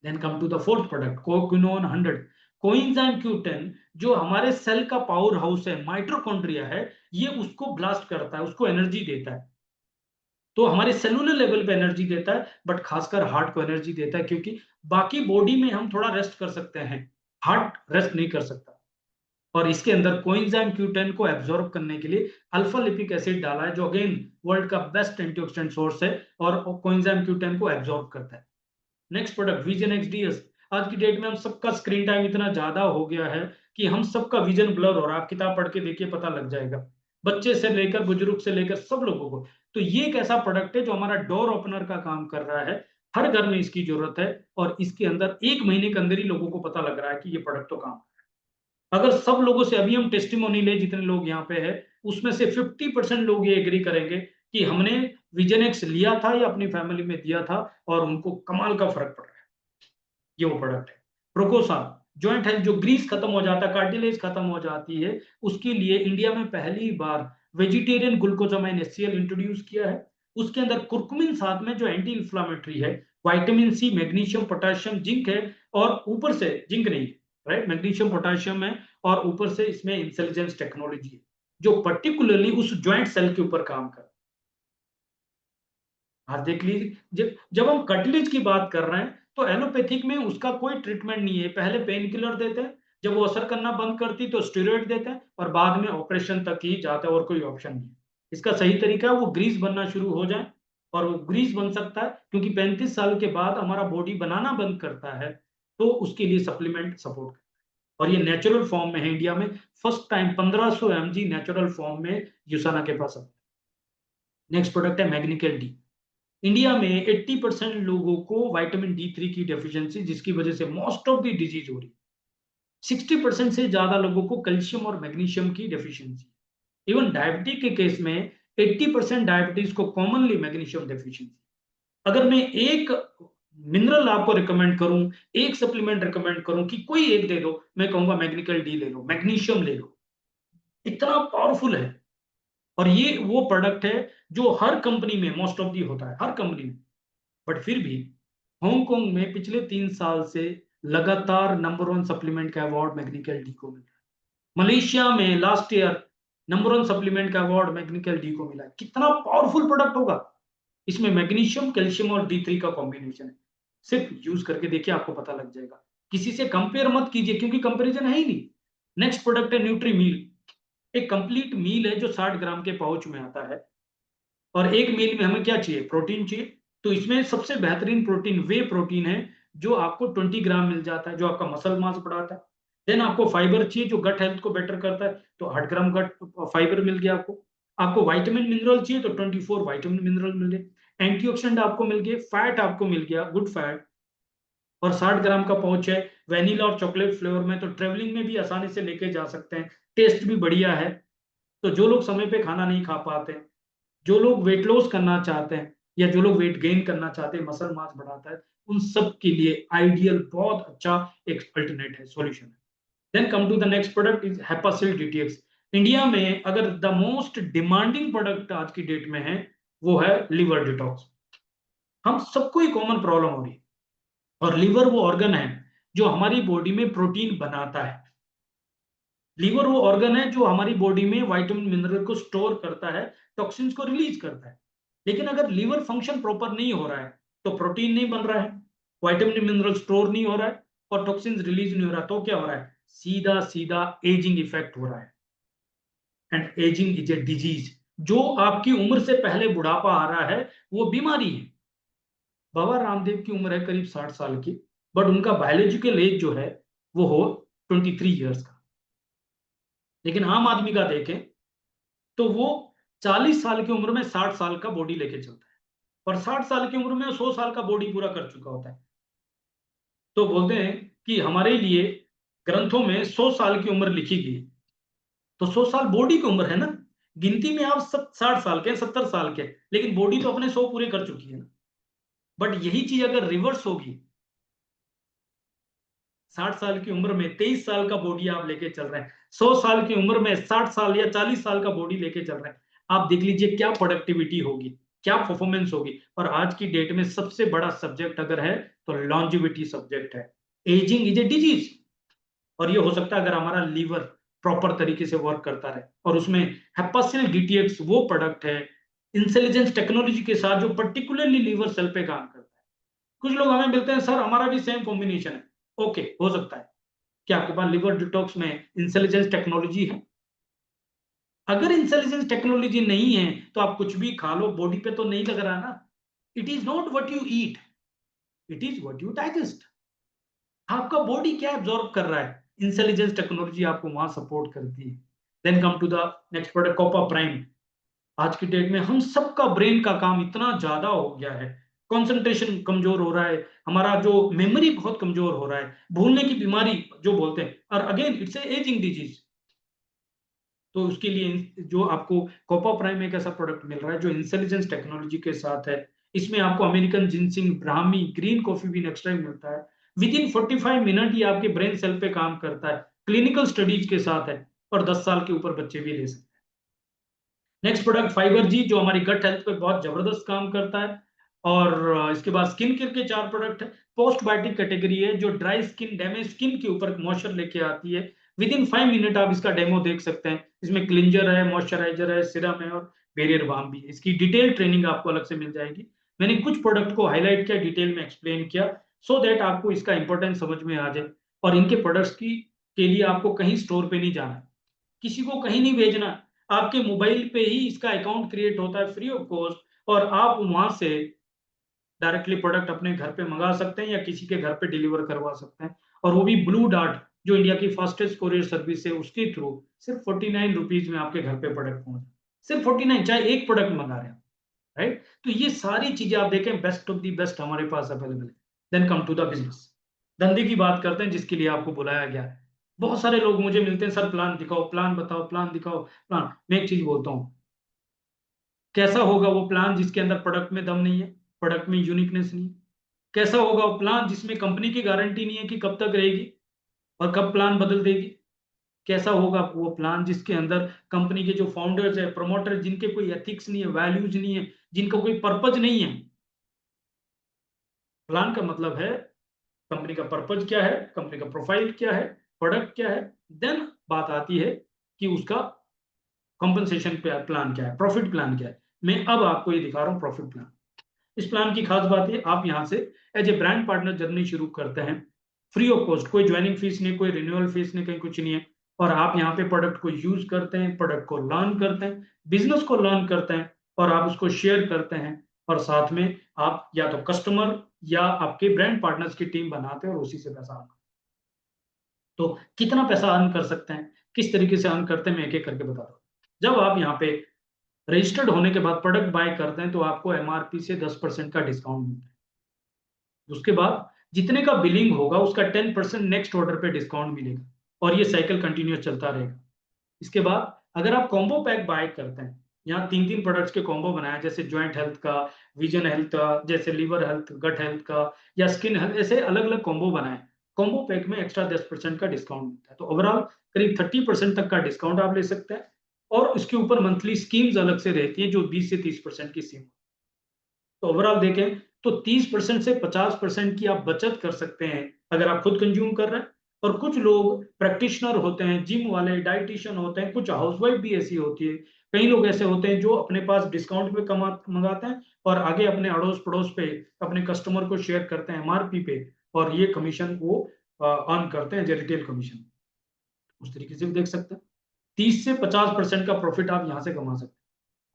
S2: Then come to the fourth product, CoQuinone 100। Coenzyme Q10 जो हमारे सेल का पावर हाउस है, माइटोकॉन्ड्रिया है, ये उसको ब्लास्ट करता है, उसको एनर्जी देता है। तो हमारे सेलुलर लेवल पे एनर्जी देता है, बट खासकर हार्ट को एनर्जी देता है, क्योंकि बाकी बॉडी में हम थोड़ा रेस्ट कर सकते हैं, हार्ट रेस्ट नहीं कर सकता। और इसके अंदर कोएंजाइम Q10 को एब्जॉर्ब करने के लिए अल्फा लिपिक एसिड डाला है, जो अगेन वर्ल्ड का बेस्ट एंटीऑक्सीडेंट सोर्स है, और कोएंजाइम Q10 को एब्जॉर्ब करता है। Next product vision XDS। आज की डेट में हम सबका स्क्रीन टाइम इतना ज्यादा हो गया है कि हम सबका विजन ब्लर हो रहा है। आप किताब पढ़ के देखिए, पता लग जाएगा, बच्चे से लेकर बुजुर्ग से लेकर सब लोगों को। तो ये एक ऐसा प्रोडक्ट है जो हमारा डोर ओपनर का काम कर रहा है। हर घर में इसकी जरूरत है, और इसके अंदर 1 महीने के अंदर ही लोगों को पता लग रहा है कि ये प्रोडक्ट तो काम। अगर सब लोगों से अभी हम टेस्टिमोनी ले, जितने लोग यहाँ पे है, उसमें से 50% लोग ये एग्री करेंगे कि हमने विजन एक्स लिया था या अपनी फैमिली में दिया था, और उनको कमाल का फर्क पड़ रहा है। ये वो प्रोडक्ट है। प्रोकोसा जॉइंट हेल्थ, जो ग्रीस खत्म हो जाता है, कार्टिलेज खत्म हो जाती है, उसके लिए इंडिया में पहली बार वेजिटेरियन ग्लूकोजामाइन HCl इंट्रोड्यूस किया है। उसके अंदर कुर्कुमिन साथ में, जो एंटी इंफ्लामेटरी है, vitamin C, magnesium, potassium, zinc है, और ऊपर से जिंक नहीं, राइट, मैग्नीशियम पोटेशियम है, और ऊपर से इसमें इंटेलिजेंस टेक्नोलॉजी है, जो पर्टिकुलरली उस ज्वाइंट सेल के ऊपर काम कर। हाँ, देख लीजिए, जब जब हम कटलिज की बात कर रहे हैं, तो एलोपैथिक में उसका कोई ट्रीटमेंट नहीं है। पहले पेन किलर देते हैं, जब वो असर करना बंद करती तो स्टेरॉइड देते हैं, और बाद में ऑपरेशन तक ही जाता है, और कोई ऑप्शन नहीं है। इसका सही तरीका है वो ग्रीस बनना शुरू हो जाए, और वो ग्रीस बन सकता है, क्योंकि 35 साल के बाद हमारा बॉडी बनाना बंद करता है, तो उसके लिए सप्लीमेंट सपोर्ट। और ये नेचुरल फॉर्म में है, इंडिया में first time 1500 mg natural form में यूसाना के पास है। नेक्स्ट प्रोडक्ट है मैग्निकल डी। इंडिया में 80% लोगों को विटामिन D3 की डेफिशिएंसी, जिसकी वजह से मोस्ट ऑफ द डिजीज हो रही है। 60% से ज्यादा लोगों को कैल्शियम और मैग्नीशियम की डेफिशिएंसी। इवन डायबिटीज के केस में 80% डायबिटीज को कॉमनली मैग्नीशियम डेफिशिएंसी। अगर मैं एक मिनरल आपको रिकमेंड करूं, एक सप्लीमेंट रिकमेंड करूं कि कोई एक दे दो, मैं कहूंगा मैग्निकल डी ले लो, मैग्नीशियम ले लो, इतना पावरफुल है। और ये वो प्रोडक्ट है जो हर कंपनी में मोस्ट ऑफ दी होता है, हर कंपनी में। बट फिर भी हांगकांग में पिछले 3 साल से लगातार नंबर 1 सप्लीमेंट का अवार्ड मैग्निकल डी को मिला है। मलेशिया में लास्ट ईयर नंबर 1 सप्लीमेंट का अवार्ड मैग्निकल डी को मिला है। कितना पावरफुल प्रोडक्ट होगा! इसमें मैग्नीशियम, कैल्शियम और D3 का कॉम्बिनेशन है। सिर्फ यूज करके देखिए, आपको पता लग जाएगा। किसी से कंपेयर मत कीजिए, क्योंकि कंपेरिजन है ही नहीं। नेक्स्ट प्रोडक्ट है न्यूट्री मील। एक कंप्लीट मील है जो 60 ग्राम के पाउच में आता है। और एक मील में हमें क्या चाहिए? प्रोटीन चाहिए, तो इसमें सबसे बेहतरीन प्रोटीन वे प्रोटीन है जो आपको 20 ग्राम मिल जाता है, जो आपका मसल मास बढ़ाता है। देन आपको फाइबर चाहिए जो गट हेल्थ को बेटर करता है, तो 8 ग्राम गट फाइबर मिल गया आपको। आपको वाइटामिन मिनरल चाहिए तो 24 वाइटामिन मिनरल मिल गए। एंटीऑक्सीडेंट आपको मिल गए, फैट आपको मिल गया, गुड फैट, और 60 ग्राम का पाउच है वेनिला और चॉकलेट फ्लेवर में, तो ट्रेवलिंग में भी आसानी से लेके जा सकते हैं। टेस्ट भी बढ़िया है। तो जो लोग समय पे खाना नहीं खा पाते, जो लोग वेट लॉस करना चाहते हैं, या जो लोग वेट गेन करना चाहते हैं, मसल मास बढ़ाता है, उन सब के लिए आइडियल बहुत अच्छा एक अल्टरनेट है, सॉल्यूशन है। Then come to the next product is Hepasil DTX. India में अगर द मोस्ट डिमांडिंग प्रोडक्ट आज की डेट में है वो है लिवर डिटॉक्स। हम सबको ही कॉमन प्रॉब्लम हो रही है, और लीवर वो ऑर्गन है जो हमारी बॉडी में प्रोटीन बनाता है। लीवर वो ऑर्गन है जो हमारी बॉडी में विटामिन मिनरल को स्टोर करता है, टॉक्सिन्स को रिलीज करता है। लेकिन अगर लीवर फंक्शन प्रॉपर नहीं हो रहा है तो प्रोटीन नहीं बन रहा है, विटामिन मिनरल स्टोर नहीं हो रहा है, और टॉक्सिन्स रिलीज नहीं हो रहा, तो क्या हो रहा है? सीधा सीधा एजिंग इफेक्ट हो रहा है। And ageing is a disease. जो आपकी उम्र से पहले बुढ़ापा आ रहा है वो बीमारी है। बाबा रामदेव की उम्र है करीब 60 साल की, बट उनका बायोलॉजिकल एज जो है वो हो 23 ईयर्स का। लेकिन आम आदमी का देखें तो वो 40 साल की उम्र में 60 साल का बॉडी लेके चलता है, और 60 साल की उम्र में 100 साल का बॉडी पूरा कर चुका होता है। तो बोलते हैं कि हमारे लिए ग्रंथों में 100 साल की उम्र लिखी गई, तो 100 साल बॉडी की उम्र है ना। गिनती में आप सब 60 साल के 70 साल के, लेकिन बॉडी तो अपने 100 पूरे कर चुकी है ना। बट यही चीज अगर रिवर्स होगी, 60 साल की उम्र में 23 साल का बॉडी आप लेके चल रहे हैं, 100 साल की उम्र में 60 साल या 40 साल का बॉडी लेके चल रहे हैं, आप देख लीजिए क्या प्रोडक्टिविटी होगी, क्या परफॉर्मेंस होगी। और आज की डेट में सबसे बड़ा सब्जेक्ट अगर है तो लॉन्जिविटी सब्जेक्ट है। एजिंग इज ए डिजीज, और ये हो सकता है अगर हमारा लीवर प्रॉपर तरीके से वर्क करता रहे, और उसमें हेपासिल डीटीएक्स वो प्रोडक्ट है इंटेलिजेंस टेक्नोलॉजी के साथ जो पर्टिकुलरली लीवर सेल पे काम करता है। कुछ लोग हमें मिलते हैं, सर हमारा भी सेम कॉम्बिनेशन है। ओके, हो सकता है कि आपके पास लिवर डिटॉक्स में इंटेलिजेंस टेक्नोलॉजी है। अगर इंटेलिजेंस टेक्नोलॉजी नहीं है तो आप कुछ भी खा लो, बॉडी पे तो नहीं लग रहा ना। It is not what you eat, it is what you digest. आपका बॉडी क्या एब्जॉर्ब कर रहा है, इंटेलिजेंस टेक्नोलॉजी आपको वहां सपोर्ट करती है। Then come to the next product, Copa Prime. आज की डेट में हम सबका ब्रेन का काम इतना ज्यादा हो गया है, कंसंट्रेशन कमजोर हो रहा है, हमारा जो मेमोरी बहुत कमजोर हो रहा है, भूलने की बीमारी जो बोलते हैं, और again it's a ageing disease. तो उसके लिए जो आपको कोपा प्राइम एक ऐसा प्रोडक्ट मिल रहा है जो इंटेलिजेंस टेक्नोलॉजी के साथ है। इसमें आपको American ginseng, Brahmi, green coffee भी एक्सट्रैक्ट मिलता है। विद इन 45 मिनट ये आपके ब्रेन सेल पे काम करता है, क्लिनिकल स्टडीज के साथ है, और 10 साल के ऊपर बच्चे भी ले सकते हैं। नेक्स्ट प्रोडक्ट फाइबर जी, जो हमारी गट हेल्थ पे बहुत जबरदस्त काम करता है। और इसके बाद स्किन केयर के 4 प्रोडक्ट है। पोस्ट बायोटिक कैटेगरी है जो ड्राई स्किन, डैमेज स्किन के ऊपर मॉइस्चर लेके आती है। विद इन 5 मिनट आप इसका डेमो देख सकते हैं। इसमें क्लिंजर है, मॉइस्चराइजर है, सीरम है, और बैरियर बाम भी है। इसकी डिटेल ट्रेनिंग आपको अलग से मिल जाएगी। मैंने कुछ प्रोडक्ट को हाईलाइट किया, डिटेल में एक्सप्लेन किया, सो दैट आपको इसका इंपॉर्टेंस समझ में आ जाए। और इनके प्रोडक्ट्स की के लिए आपको कहीं स्टोर पे नहीं जाना, किसी को कहीं नहीं भेजना, आपके मोबाइल पे ही इसका अकाउंट क्रिएट होता है फ्री ऑफ कॉस्ट, और आप वहां से डायरेक्टली प्रोडक्ट अपने घर पे मंगा सकते हैं या किसी के घर पे डिलीवर करवा सकते हैं। और वो भी ब्लू डार्ट, जो इंडिया की फास्टेस्ट कोरियर सर्विस है, उसके थ्रू सिर्फ 49 रुपीज में आपके घर पे प्रोडक्ट पहुंच, सिर्फ 49, चाहे एक प्रोडक्ट मंगा रहे हैं। राइट, तो ये सारी चीजें आप देखें, बेस्ट ऑफ दी बेस्ट हमारे पास अवेलेबल है। Then come to the business, धंधे की बात करते हैं जिसके लिए आपको बुलाया गया है। बहुत सारे लोग मुझे मिलते हैं, सर प्लान दिखाओ, प्लान बताओ, प्लान दिखाओ, प्लान। मैं एक चीज बोलता हूँ, कैसा होगा वो प्लान जिसके अंदर प्रोडक्ट में दम नहीं है, प्रोडक्ट में यूनिकनेस नहीं है? कैसा होगा वो प्लान जिसमें कंपनी की गारंटी नहीं है कि कब तक रहेगी और कब प्लान बदल देगी? कैसा होगा वो प्लान जिसके अंदर कंपनी के जो फाउंडर्स है, प्रमोटर, जिनके कोई एथिक्स नहीं है, वैल्यूज नहीं है, जिनका कोई पर्पज नहीं है? प्लान का मतलब है कंपनी का पर्पज क्या है, कंपनी का प्रोफाइल क्या है, प्रोडक्ट क्या है। देन बात आती है कि उसका कॉम्पनसेशन प्लान क्या है, प्रॉफिट प्लान क्या है। मैं अब आपको ये दिखा रहा हूँ प्रॉफिट प्लान। इस प्लान की खास बात है, आप यहाँ से as a brand partner journey शुरू करते हैं फ्री ऑफ कॉस्ट, कोई ज्वाइनिंग फीस नहीं, कोई रिन्यूअल फीस नहीं, कहीं कुछ नहीं है। और आप यहाँ पे प्रोडक्ट को यूज करते हैं, प्रोडक्ट को लर्न करते हैं, बिजनेस को लर्न करते हैं, और आप उसको शेयर करते हैं। और साथ में आप या तो कस्टमर या आपके ब्रांड पार्टनर्स की टीम बनाते हैं और उसी से पैसा अर्न। तो कितना पैसा अर्न कर सकते हैं, किस तरीके से अर्न करते हैं, मैं एक एक करके बता दूं। जब आप यहाँ पे रजिस्टर्ड होने के बाद प्रोडक्ट बाय करते हैं तो आपको एमआरपी से 10% का डिस्काउंट मिलता है। उसके बाद जितने का बिलिंग होगा उसका 10% नेक्स्ट ऑर्डर पे डिस्काउंट मिलेगा और ये साइकिल कंटिन्यूस चलता रहेगा। इसके बाद अगर आप कॉम्बो पैक बाय करते हैं, यहाँ 3-3 प्रोडक्ट्स के कॉम्बो बनाए, जैसे जॉइंट हेल्थ का, विजन हेल्थ का, जैसे लीवर हेल्थ, गट हेल्थ का या स्किन हेल्थ, ऐसे अलग अलग कॉम्बो बनाए, कॉम्बो पैक में एक्स्ट्रा 10% का डिस्काउंट मिलता है। तो ओवरऑल करीब 30% तक का डिस्काउंट आप ले सकते हैं और इसके ऊपर मंथली स्कीम्स अलग से रहती है जो 20 से 30% की स्कीम। तो ओवरऑल देखें तो 30% से 50% की आप बचत कर सकते हैं अगर आप खुद कंज्यूम कर रहे हैं। और कुछ लोग प्रैक्टिशनर होते हैं, जिम वाले, डाइटिशियन होते हैं, कुछ हाउसवाइफ भी ऐसी होती है, कई लोग ऐसे होते हैं जो अपने पास डिस्काउंट पे कमा मंगाते हैं और आगे अपने अड़ोस पड़ोस पे अपने कस्टमर को शेयर करते हैं एमआरपी पे, और ये कमीशन वो अर्न करते हैं, जो रिटेल कमीशन। उस तरीके से भी देख सकते हैं 30 से 50% का प्रॉफिट आप यहाँ से कमा सकते हैं।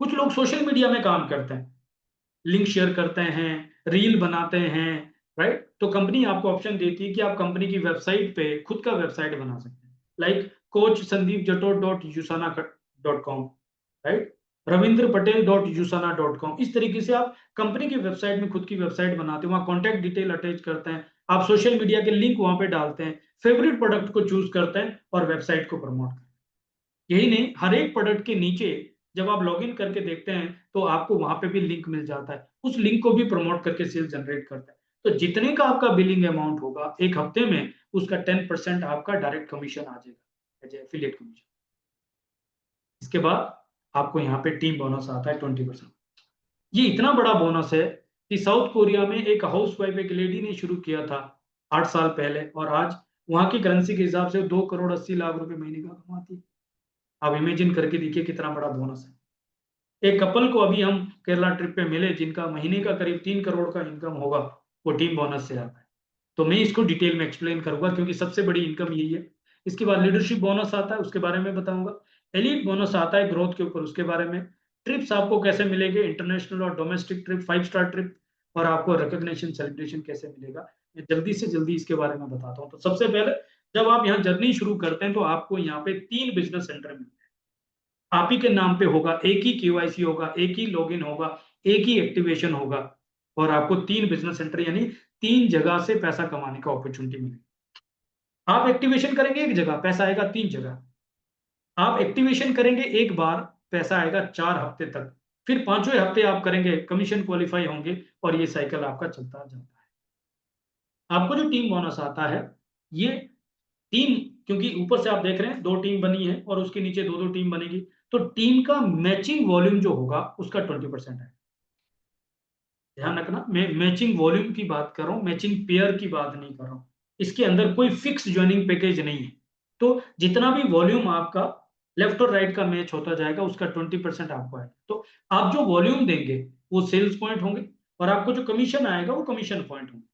S2: कुछ लोग सोशल मीडिया में काम करते हैं, लिंक शेयर करते हैं, रील बनाते हैं, राइट। तो कंपनी आपको ऑप्शन देती है कि आप कंपनी की वेबसाइट पे खुद का वेबसाइट बना सकते हैं, like coach Sandeep Jator dot USANA dot com, right, Ravindra Patel dot USANA dot com. इस तरीके से आप कंपनी की वेबसाइट में खुद की वेबसाइट बनाते हैं, वहां कॉन्टैक्ट डिटेल अटैच करते हैं, आप सोशल मीडिया के लिंक वहां पे डालते हैं, फेवरेट प्रोडक्ट को चूज करते हैं और वेबसाइट को प्रमोट करते हैं। यही नहीं, हर एक प्रोडक्ट के नीचे जब आप लॉगिन करके देखते हैं तो आपको वहां पे भी लिंक मिल जाता है, उस लिंक को भी प्रमोट करके सेल जनरेट करता है। तो जितने का आपका बिलिंग अमाउंट होगा एक हफ्ते में, उसका 10% आपका डायरेक्ट कमीशन आ जाएगा एज एफिलिएट कमीशन। इसके बाद आपको यहाँ पे टीम बोनस आता है 20%। ये इतना बड़ा बोनस है कि साउथ कोरिया में एक हाउस वाइफ, एक लेडी ने शुरू किया था 8 साल पहले, और आज वहां की करेंसी के हिसाब से 2 करोड़ 80 लाख रुपए महीने का कमाती है। आप इमेजिन करके देखिए कितना बड़ा बोनस है। एक कपल को अभी हम केरला ट्रिप पे मिले जिनका महीने का करीब 3 करोड़ का इनकम होगा, वो टीम बोनस से आता है। तो मैं इसको डिटेल में एक्सप्लेन करूंगा क्योंकि सबसे बड़ी इनकम यही है। इसके बाद लीडरशिप बोनस आता है, उसके बारे में बताऊंगा। एलीट बोनस आता है ग्रोथ के ऊपर, उसके बारे में। ट्रिप्स आपको कैसे मिलेंगे, इंटरनेशनल और डोमेस्टिक ट्रिप, 5 स्टार ट्रिप, और आपको रिकॉग्निशन सेलिब्रेशन कैसे मिलेगा, मैं जल्दी से जल्दी इसके बारे में बताता हूँ। तो सबसे पहले जब आप यहाँ जर्नी शुरू करते हैं तो आपको यहाँ पे 3 बिजनेस सेंटर मिलते हैं। आप ही के नाम पे होगा, एक ही केवाईसी होगा, एक ही लॉगिन होगा, एक ही एक्टिवेशन होगा, और आपको 3 बिजनेस सेंटर यानी 3 जगह से पैसा कमाने का अपॉर्चुनिटी मिलेगी। आप एक्टिवेशन करेंगे एक जगह, पैसा आएगा 3 जगह। आप एक्टिवेशन करेंगे एक बार, पैसा आएगा 4 हफ्ते तक। फिर 5वें हफ्ते आप करेंगे, कमीशन क्वालिफाई होंगे, और ये साइकिल आपका चलता जाता है। आपको जो टीम बोनस आता है, ये टीम, क्योंकि ऊपर से आप देख रहे हैं 2 टीम बनी है और उसके नीचे 2-2 टीम बनेगी, तो टीम का मैचिंग वॉल्यूम जो होगा उसका 20% है। ध्यान रखना, मैं मैचिंग वॉल्यूम की बात कर रहा हूं, मैचिंग पेयर की बात नहीं कर रहा हूं। इसके अंदर कोई फिक्स ज्वाइनिंग पैकेज नहीं है। तो जितना भी वॉल्यूम आपका लेफ्ट और राइट का मैच होता जाएगा उसका 20% आपको है। तो आप जो वॉल्यूम देंगे वो सेल्स पॉइंट होंगे, और आपको जो कमीशन आएगा वो कमीशन पॉइंट होंगे।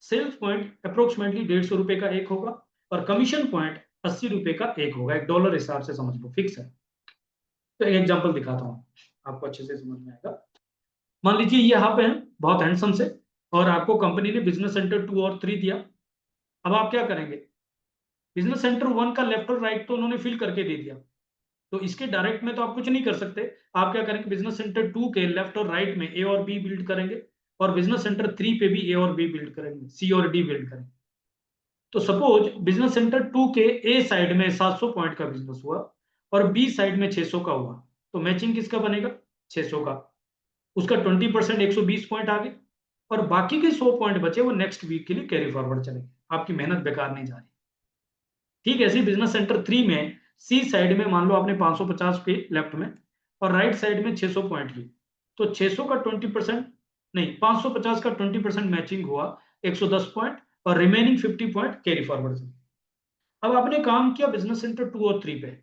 S2: सेल्स पॉइंट अप्रोक्सीमेटली 150 रुपए का एक होगा, और कमीशन पॉइंट 80 रुपए का एक होगा। एक डॉलर हिसाब से समझ लो, फिक्स है। तो एक एग्जांपल दिखाता हूँ, आपको अच्छे से समझ में आएगा। मान लीजिए ये यहाँ पे है, बहुत हैंडसम से, और आपको कंपनी ने बिजनेस सेंटर 2 और 3 दिया। अब आप क्या करेंगे, बिजनेस सेंटर 1 का लेफ्ट और राइट तो उन्होंने फिल करके दे दिया, तो इसके डायरेक्ट में तो आप कुछ नहीं कर सकते। आप क्या करेंगे, बिजनेस सेंटर 2 के लेफ्ट और राइट में ए और बी बिल्ड करेंगे, और बिजनेस सेंटर 3 पे भी ए और बी बिल्ड करेंगे, सी और डी बिल्ड करेंगे। तो सपोज बिजनेस सेंटर 2 के ए साइड में 700 पॉइंट का बिजनेस हुआ और बी साइड में 600 का हुआ, तो मैचिंग किसका बनेगा, 600 का। उसका 20% 120 पॉइंट आ गए, और बाकी के 100 पॉइंट बचे वो नेक्स्ट वीक के लिए कैरी फॉरवर्ड चलेंगे, आपकी मेहनत बेकार नहीं जा रही। ठीक है, ऐसे बिजनेस सेंटर 3 में सी साइड में मान लो आपने 550 पे लेफ्ट में, और राइट साइड में 600 पॉइंट लिए, तो 600 का 20%, नहीं 550 का 20% मैचिंग हुआ, 110 पॉइंट, और रिमेनिंग 50 पॉइंट कैरी फॉरवर्ड से। अब आपने काम किया बिजनेस सेंटर 2 और 3 पे,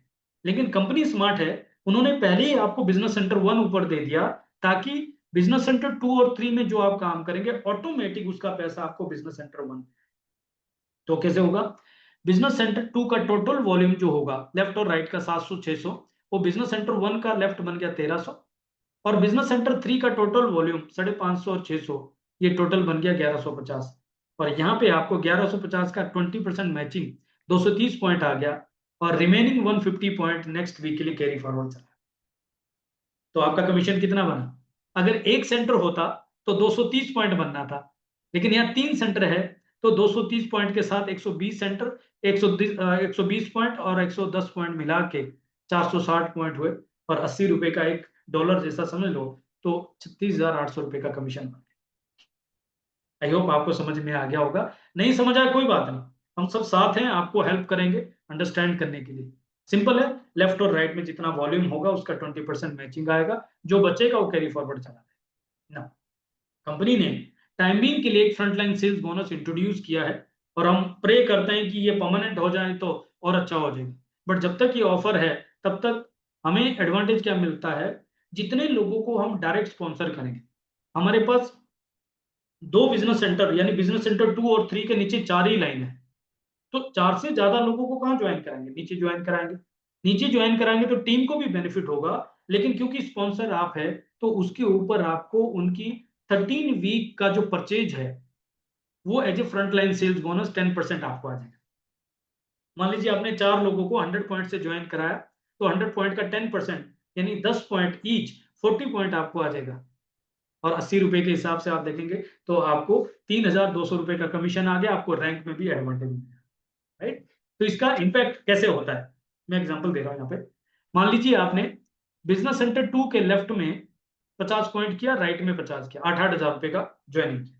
S2: लेकिन कंपनी स्मार्ट है, उन्होंने पहले ही आपको बिजनेस सेंटर 1 ऊपर दे दिया, ताकि बिजनेस सेंटर 2 और 3 में जो आप काम करेंगे ऑटोमेटिक उसका पैसा आपको बिजनेस सेंटर 1। तो कैसे होगा, बिजनेस सेंटर 2 का टोटल वॉल्यूम जो होगा लेफ्ट और राइट का 700 600, वो बिजनेस सेंटर 1 का लेफ्ट बन गया 1300, और बिजनेस सेंटर 3 का टोटल वॉल्यूम 550 और 600, ये टोटल बन गया 1150। और यहाँ पे आपको 1150 का 20% मैचिंग 230 पॉइंट आ गया, और रिमेनिंग 150 पॉइंट नेक्स्ट वीक के लिए कैरी फॉरवर्ड चला। तो आपका कमीशन कितना बना? अगर एक सेंटर होता तो 230 पॉइंट बनना था, लेकिन यहाँ 3 सेंटर है, तो 230 पॉइंट के साथ 120 सेंटर, 120 पॉइंट और 110 पॉइंट मिला के 460 पॉइंट हुए, और 80 रुपए का $1 जैसा समझ लो, तो 36,800 रुपए का कमीशन बना। आई होप आपको समझ में आ गया होगा। नहीं समझ आया कोई बात नहीं, हम सब साथ हैं, आपको हेल्प करेंगे अंडरस्टैंड करने के लिए। सिंपल है, लेफ्ट और राइट में जितना वॉल्यूम होगा उसका 20% मैचिंग आएगा, जो बचेगा वो कैरी फॉरवर्ड चला जाएगा ना। कंपनी ने टाइमिंग के लिए एक फ्रंटलाइन सेल्स बोनस इंट्रोड्यूस किया है, और हम प्रे करते हैं कि ये परमानेंट हो जाए तो और अच्छा हो जाएगा। बट जब तक ये ऑफर है तब तक हमें एडवांटेज क्या मिलता है, जितने लोगों को हम डायरेक्ट स्पॉन्सर करेंगे। हमारे पास 2 बिजनेस सेंटर यानी बिजनेस सेंटर 2 और 3 के नीचे 4 ही लाइन है, तो 4 से ज्यादा लोगों को कहाँ ज्वाइन कराएंगे? नीचे ज्वाइन कराएंगे। नीचे ज्वाइन कराएंगे तो टीम को भी बेनिफिट होगा, लेकिन क्योंकि स्पॉन्सर आप है तो उसके ऊपर आपको उनकी 13 वीक का जो परचेज है वो as a front line sales bonus 10% आपको आ जाएगा। मान लीजिए आपने 4 लोगों को 100 पॉइंट से ज्वाइन कराया, तो 100 पॉइंट का 10% यानी 10 पॉइंट ईच 40 पॉइंट आपको आ जाएगा, और 80 रुपए के हिसाब से आप देखेंगे तो आपको 3,200 रुपए का कमीशन आ गया, आपको रैंक में भी एडवांटेज मिलेगा, राइट। तो इसका इंपैक्ट कैसे होता है, मैं एग्जांपल दे रहा हूं यहाँ पे। मान लीजिए आपने बिजनेस सेंटर 2 के लेफ्ट में 50 पॉइंट किया, राइट में 50 किया, 8,000 रुपए का ज्वाइनिंग किया।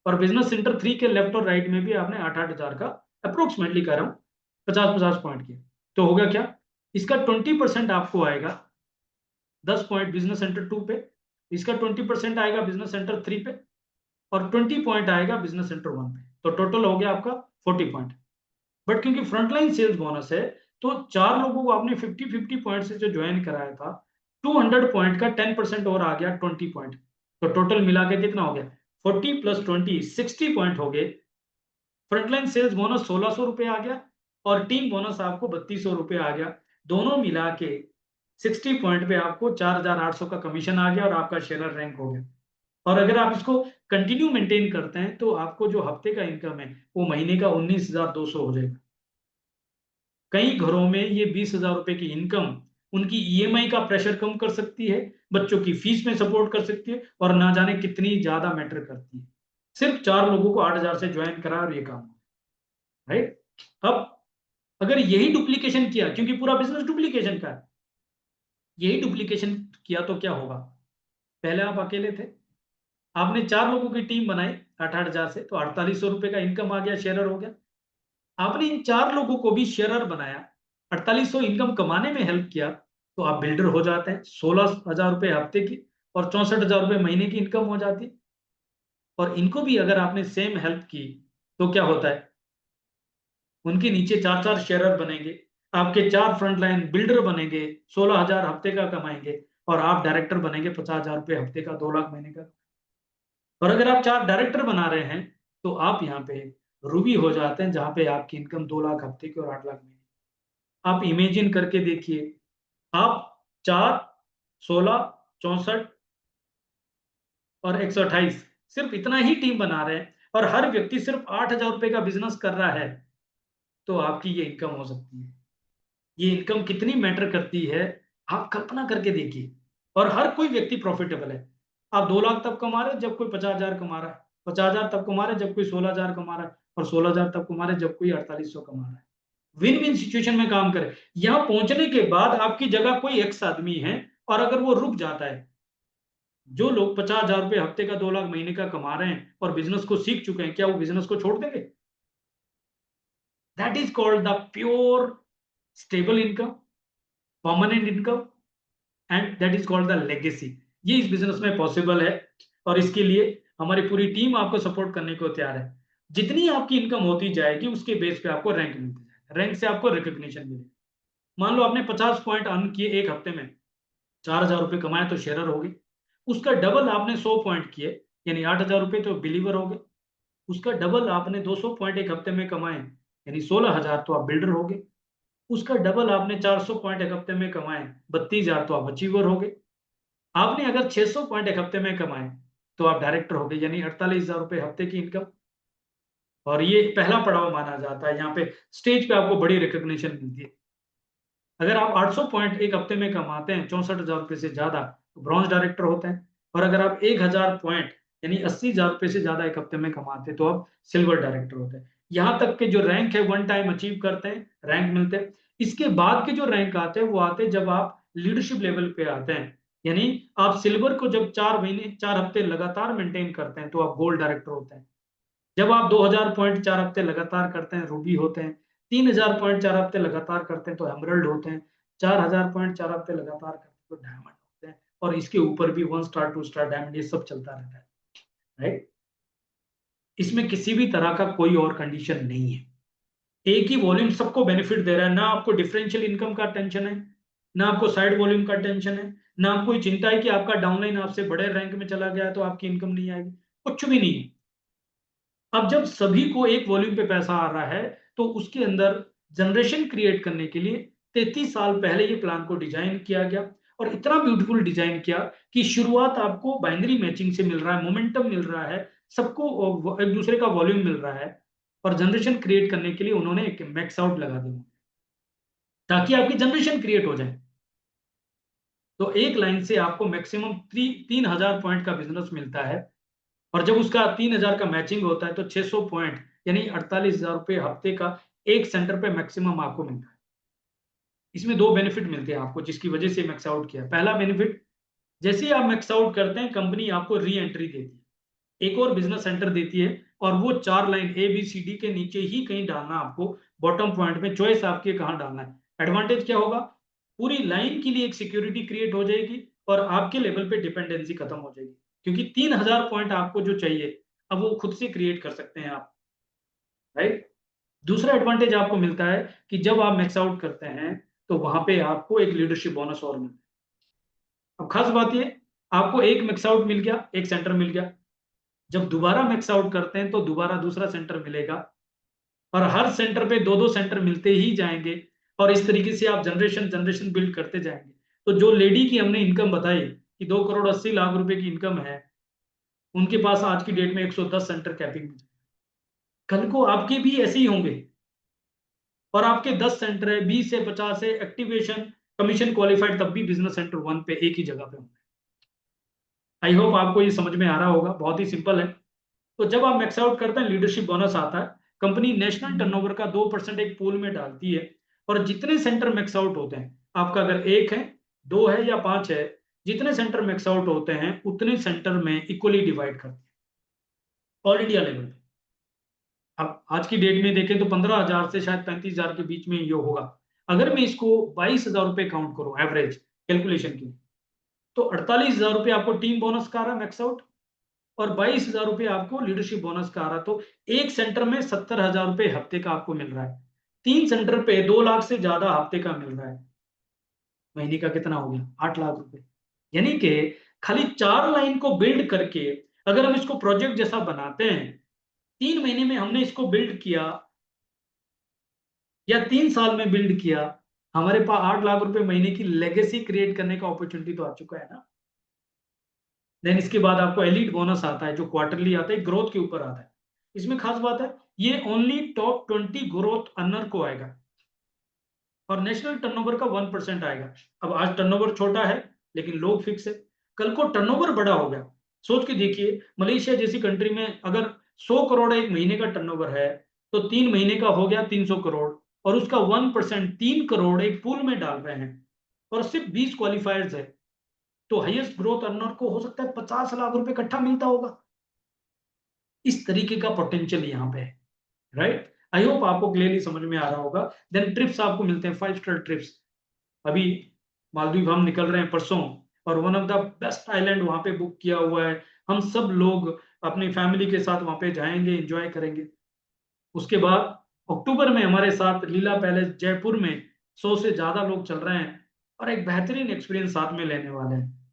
S2: और बिजनेस सेंटर 3 के लेफ्ट और राइट में भी आपने 8,000 का अप्रोक्सीमेटली कह रहा हूं 50-50 पॉइंट किया, तो होगा क्या? इसका 20% आपको आएगा 10 पॉइंट बिजनेस सेंटर 2 पे, इसका 20% आएगा बिजनेस सेंटर 3 पे, और 20 पॉइंट आएगा बिजनेस सेंटर 1 पे, तो टोटल हो गया आपका 40 पॉइंट। बट क्योंकि फ्रंटलाइन सेल्स बोनस है, तो 4 लोगों को आपने 50-50 पॉइंट से जो ज्वाइन कराया था, 200 पॉइंट का 10% और आ गया 20 पॉइंट, तो टोटल मिला के कितना हो गया? 40 प्लस 20 60 पॉइंट हो गए। फ्रंटलाइन सेल्स बोनस 1,600 रुपए आ गया, और टीम बोनस आपको 3,200 रुपए आ गया। दोनों मिला के 60 पॉइंट पे आपको 4,800 का कमीशन आ गया, और आपका शेयर रैंक हो गया। और अगर आप इसको कंटिन्यू मेंटेन करते हैं तो आपको जो हफ्ते का इनकम है वो महीने का 19,200 हो जाएगा। कई घरों में ये 20,000 रुपए की इनकम उनकी ईएमआई का प्रेशर कम कर सकती है, बच्चों की फीस में सपोर्ट कर सकती है, और ना जाने कितनी ज्यादा मैटर करती है। सिर्फ 4 लोगों को 8,000 से ज्वाइन करा और ये काम, राइट। अब अगर यही डुप्लीकेशन किया, क्योंकि पूरा बिजनेस डुप्लीकेशन का है, यही डुप्लीकेशन किया तो क्या होगा? पहले आप अकेले थे, आपने 4 लोगों की टीम बनाई 8,000 से, तो 4,800 रुपए का इनकम आ गया, शेयरर हो गया। आपने इन 4 लोगों को भी शेयरर बनाया, 4,800 इनकम कमाने में हेल्प किया, तो आप बिल्डर हो जाते हैं। 16,000 रुपए हफ्ते की और 64,000 रुपए महीने की इनकम हो जाती। और इनको भी अगर आपने सेम हेल्प की तो क्या होता है? उनके नीचे 4-4 शेयरर बनेंगे, आपके 4 फ्रंट लाइन बिल्डर बनेंगे, 16,000 हफ्ते का कमाएंगे, और आप डायरेक्टर बनेंगे 50,000 रुपए हफ्ते का, 2 लाख महीने का। और अगर आप 4 डायरेक्टर बना रहे हैं तो आप यहाँ पे रूबी हो जाते हैं, जहां पे आपकी इनकम 2 लाख हफ्ते की और 8 लाख महीने। आप इमेजिन करके देखिए, आप 4, 16, 64 और 128 सिर्फ इतना ही टीम बना रहे हैं, और हर व्यक्ति सिर्फ 8,000 रुपए का बिजनेस कर रहा है, तो आपकी ये इनकम हो सकती है। ये इनकम कितनी मैटर करती है, आप कल्पना करके देखिए। और हर कोई व्यक्ति प्रॉफिटेबल है। आप 2 लाख तब कमा रहे हैं जब कोई 50,000 कमा रहा है, 50,000 तब कमा रहे हैं जब कोई 16,000 कमा रहा है, और 16,000 तब कमा रहे हैं जब कोई 4,800 कमा रहा है। विन विन सिचुएशन में काम करें। यहां पहुंचने के बाद आपकी जगह कोई एक्स आदमी है, और अगर वो रुक जाता है, जो लोग 50,000 रुपए हफ्ते का 2 लाख महीने का कमा रहे हैं और बिजनेस को सीख चुके हैं, क्या वो बिजनेस को छोड़ देंगे? That is called the pure stable income, permanent income, and that is called the legacy. ये इस बिजनेस में पॉसिबल है, और इसके लिए हमारी पूरी टीम आपको सपोर्ट करने को तैयार है। जितनी आपकी इनकम होती जाएगी उसके बेस पे आपको रैंक मिलती जाएगा, रैंक से आपको रिकॉग्निशन मिलेगा। मान लो आपने 50 पॉइंट अर्न किए एक हफ्ते में, 4,000 रुपए कमाए तो शेयरर हो गए। उसका डबल आपने 100 पॉइंट किए, यानी 8,000 रुपए तो बिलीवर हो गए। उसका डबल आपने 200 पॉइंट एक हफ्ते में कमाए, यानी 16,000, तो आप बिल्डर हो गए। उसका डबल आपने 400 पॉइंट एक हफ्ते में कमाए, 32,000, तो आप अचीवर हो गए। आपने अगर 600 पॉइंट एक हफ्ते में कमाए तो आप डायरेक्टर हो गए, यानी 48,000 रुपए हफ्ते की इनकम। और ये पहला पड़ाव माना जाता है, यहाँ पे स्टेज पे आपको बड़ी रिकॉग्निशन मिलती है। अगर आप 800 पॉइंट एक हफ्ते में कमाते हैं, 64,000 रुपए से ज्यादा, तो ब्रॉन्ज डायरेक्टर होते हैं। और अगर आप 1000 पॉइंट यानी 80,000 रुपए से ज्यादा एक हफ्ते में कमाते हैं, तो आप सिल्वर डायरेक्टर होते हैं। यहाँ तक के जो रैंक है वन टाइम अचीव करते हैं, रैंक मिलते हैं। इसके बाद के जो रैंक आते हैं वो आते हैं जब आप लीडरशिप लेवल पे आते हैं, यानी आप सिल्वर को जब 4 महीने 4 हफ्ते लगातार मेंटेन करते हैं तो आप गोल्ड डायरेक्टर होते हैं। जब आप 2000 पॉइंट 4 हफ्ते लगातार करते हैं, रूबी होते हैं। 3000 पॉइंट 4 हफ्ते लगातार करते हैं तो एमरल्ड होते हैं। 4000 पॉइंट 4 हफ्ते लगातार करते हैं तो डायमंड होते हैं। और इसके ऊपर भी 1 स्टार 2 स्टार डायमंड ये सब चलता रहता है, राइट। इसमें किसी भी तरह का कोई और कंडीशन नहीं है। एक ही वॉल्यूम सबको बेनिफिट दे रहा है, ना आपको डिफरेंशियल इनकम का टेंशन है, ना आपको साइड वॉल्यूम का टेंशन है, ना आपको कोई चिंता है कि आपका डाउनलाइन आपसे बड़े रैंक में चला गया तो आपकी इनकम नहीं आएगी। कुछ भी नहीं है। अब जब सभी को एक वॉल्यूम पे पैसा आ रहा है तो उसके अंदर जनरेशन क्रिएट करने के लिए 33 साल पहले ये प्लान को डिजाइन किया गया। और इतना ब्यूटीफुल डिजाइन किया कि शुरुआत आपको बाइनरी मैचिंग से मिल रहा है, मोमेंटम मिल रहा है, सबको एक दूसरे का वॉल्यूम मिल रहा है। और जनरेशन क्रिएट करने के लिए उन्होंने एक मैक्स आउट लगा दिया ताकि आपकी जनरेशन क्रिएट हो जाए। तो एक लाइन से आपको मैक्सिमम 3000 पॉइंट का बिजनेस मिलता है। और जब उसका 3000 का मैचिंग होता है तो 600 पॉइंट यानी 48,000 रुपए हफ्ते का एक सेंटर पे मैक्सिमम आपको मिलता है। इसमें दो बेनिफिट मिलते हैं आपको जिसकी वजह से मैक्स आउट किया। पहला बेनिफिट, जैसे ही आप मैक्स आउट करते हैं कंपनी आपको री एंट्री देती है, एक और बिजनेस सेंटर देती है। और वो 4 लाइन ABCD के नीचे ही कहीं डालना आपको, बॉटम पॉइंट में चॉइस आपकी कहाँ डालना है। एडवांटेज क्या होगा, पूरी लाइन के लिए एक सिक्योरिटी क्रिएट हो जाएगी और आपके लेवल पे डिपेंडेंसी खत्म हो जाएगी, क्योंकि 3000 पॉइंट आपको जो चाहिए अब वो खुद से क्रिएट कर सकते हैं आप, राइट। दूसरा एडवांटेज आपको मिलता है कि जब आप मैक्स आउट करते हैं तो वहां पे आपको एक लीडरशिप बोनस और मिलता है। अब खास बात ये, आपको एक मैक्स आउट मिल गया, एक सेंटर मिल गया। जब दोबारा मैक्स आउट करते हैं तो दोबारा दूसरा सेंटर मिलेगा। और हर सेंटर पे दो दो सेंटर मिलते ही जाएंगे। और इस तरीके से आप जनरेशन जनरेशन बिल्ड करते जाएंगे। तो जो लेडी की हमने इनकम बताई कि 2 करोड़ 80 लाख रुपए की इनकम है, उनके पास आज की डेट में 110 सेंटर कैपिंग। कल को आपके भी ऐसे ही होंगे और आपके 10 सेंटर है, 20 से 50 है, एक्टिवेशन कमीशन क्वालिफाइड, तब भी बिजनेस सेंटर वन पे एक ही जगह पे होंगे। आई होप आपको ये समझ में आ रहा होगा, बहुत ही सिंपल है। तो जब आप मैक्स आउट करते हैं लीडरशिप बोनस आता है। कंपनी नेशनल टर्नओवर का 2% एक पूल में डालती है। और जितने सेंटर मैक्स आउट होते हैं, आपका अगर एक है, दो है या 5 है, जितने सेंटर मैक्स आउट होते हैं उतने सेंटर में इक्वली डिवाइड करते हैं ऑल इंडिया लेवल पे। अब आज की डेट में देखें तो 15,000 से शायद 35,000 के बीच में ये होगा। अगर मैं इसको 22,000 रुपए काउंट करूं एवरेज कैलकुलेशन की, तो 48,000 रुपए आपको टीम बोनस का आ रहा है मैक्स आउट, और 22,000 रुपए आपको लीडरशिप बोनस का आ रहा है। तो एक सेंटर में 70,000 रुपए हफ्ते का आपको मिल रहा है। 3 सेंटर पे 2 लाख से ज्यादा हफ्ते का मिल रहा है। महीने का कितना हो गया, 8 लाख रुपए। यानी कि खाली 4 लाइन को बिल्ड करके अगर हम इसको प्रोजेक्ट जैसा बनाते हैं, 3 महीने में हमने इसको बिल्ड किया या 3 साल में बिल्ड किया, हमारे पास 8 लाख रुपए महीने की लेगेसी क्रिएट करने का अपॉर्चुनिटी तो आ चुका है ना। देन इसके बाद आपको एलीट बोनस आता है जो क्वार्टरली आता है, ग्रोथ के ऊपर आता है। इसमें खास बात है, ये ओनली टॉप 20 ग्रोथ अर्नर को आएगा और नेशनल टर्नओवर का 1% आएगा। अब आज टर्नओवर छोटा है लेकिन लोग फिक्स है, कल को टर्नओवर बड़ा हो गया। सोच के देखिए, मलेशिया जैसी कंट्री में अगर 100 करोड़ एक महीने का टर्नओवर है तो 3 महीने का हो गया 300 करोड़, और उसका 1% 3 करोड़ एक पूल में डाल रहे हैं। और सिर्फ 20 क्वालिफायर्स है, तो हाईएस्ट ग्रोथ अर्नर को हो सकता है 50 लाख रुपए इकट्ठा मिलता होगा। इस तरीके का पोटेंशियल यहाँ पे है, राइट। आई होप आपको क्लियरली समझ में आ रहा होगा। देन ट्रिप्स आपको मिलते हैं 5 स्टार ट्रिप्स। अभी मालदीव हम निकल रहे हैं परसों, और one of the best island वहां पे बुक किया हुआ है। हम सब लोग अपनी फैमिली के साथ वहां पे जाएंगे, एंजॉय करेंगे। उसके बाद अक्टूबर में हमारे साथ लीला पैलेस जयपुर में 100 से ज्यादा लोग चल रहे हैं और एक बेहतरीन एक्सपीरियंस साथ में लेने वाले हैं।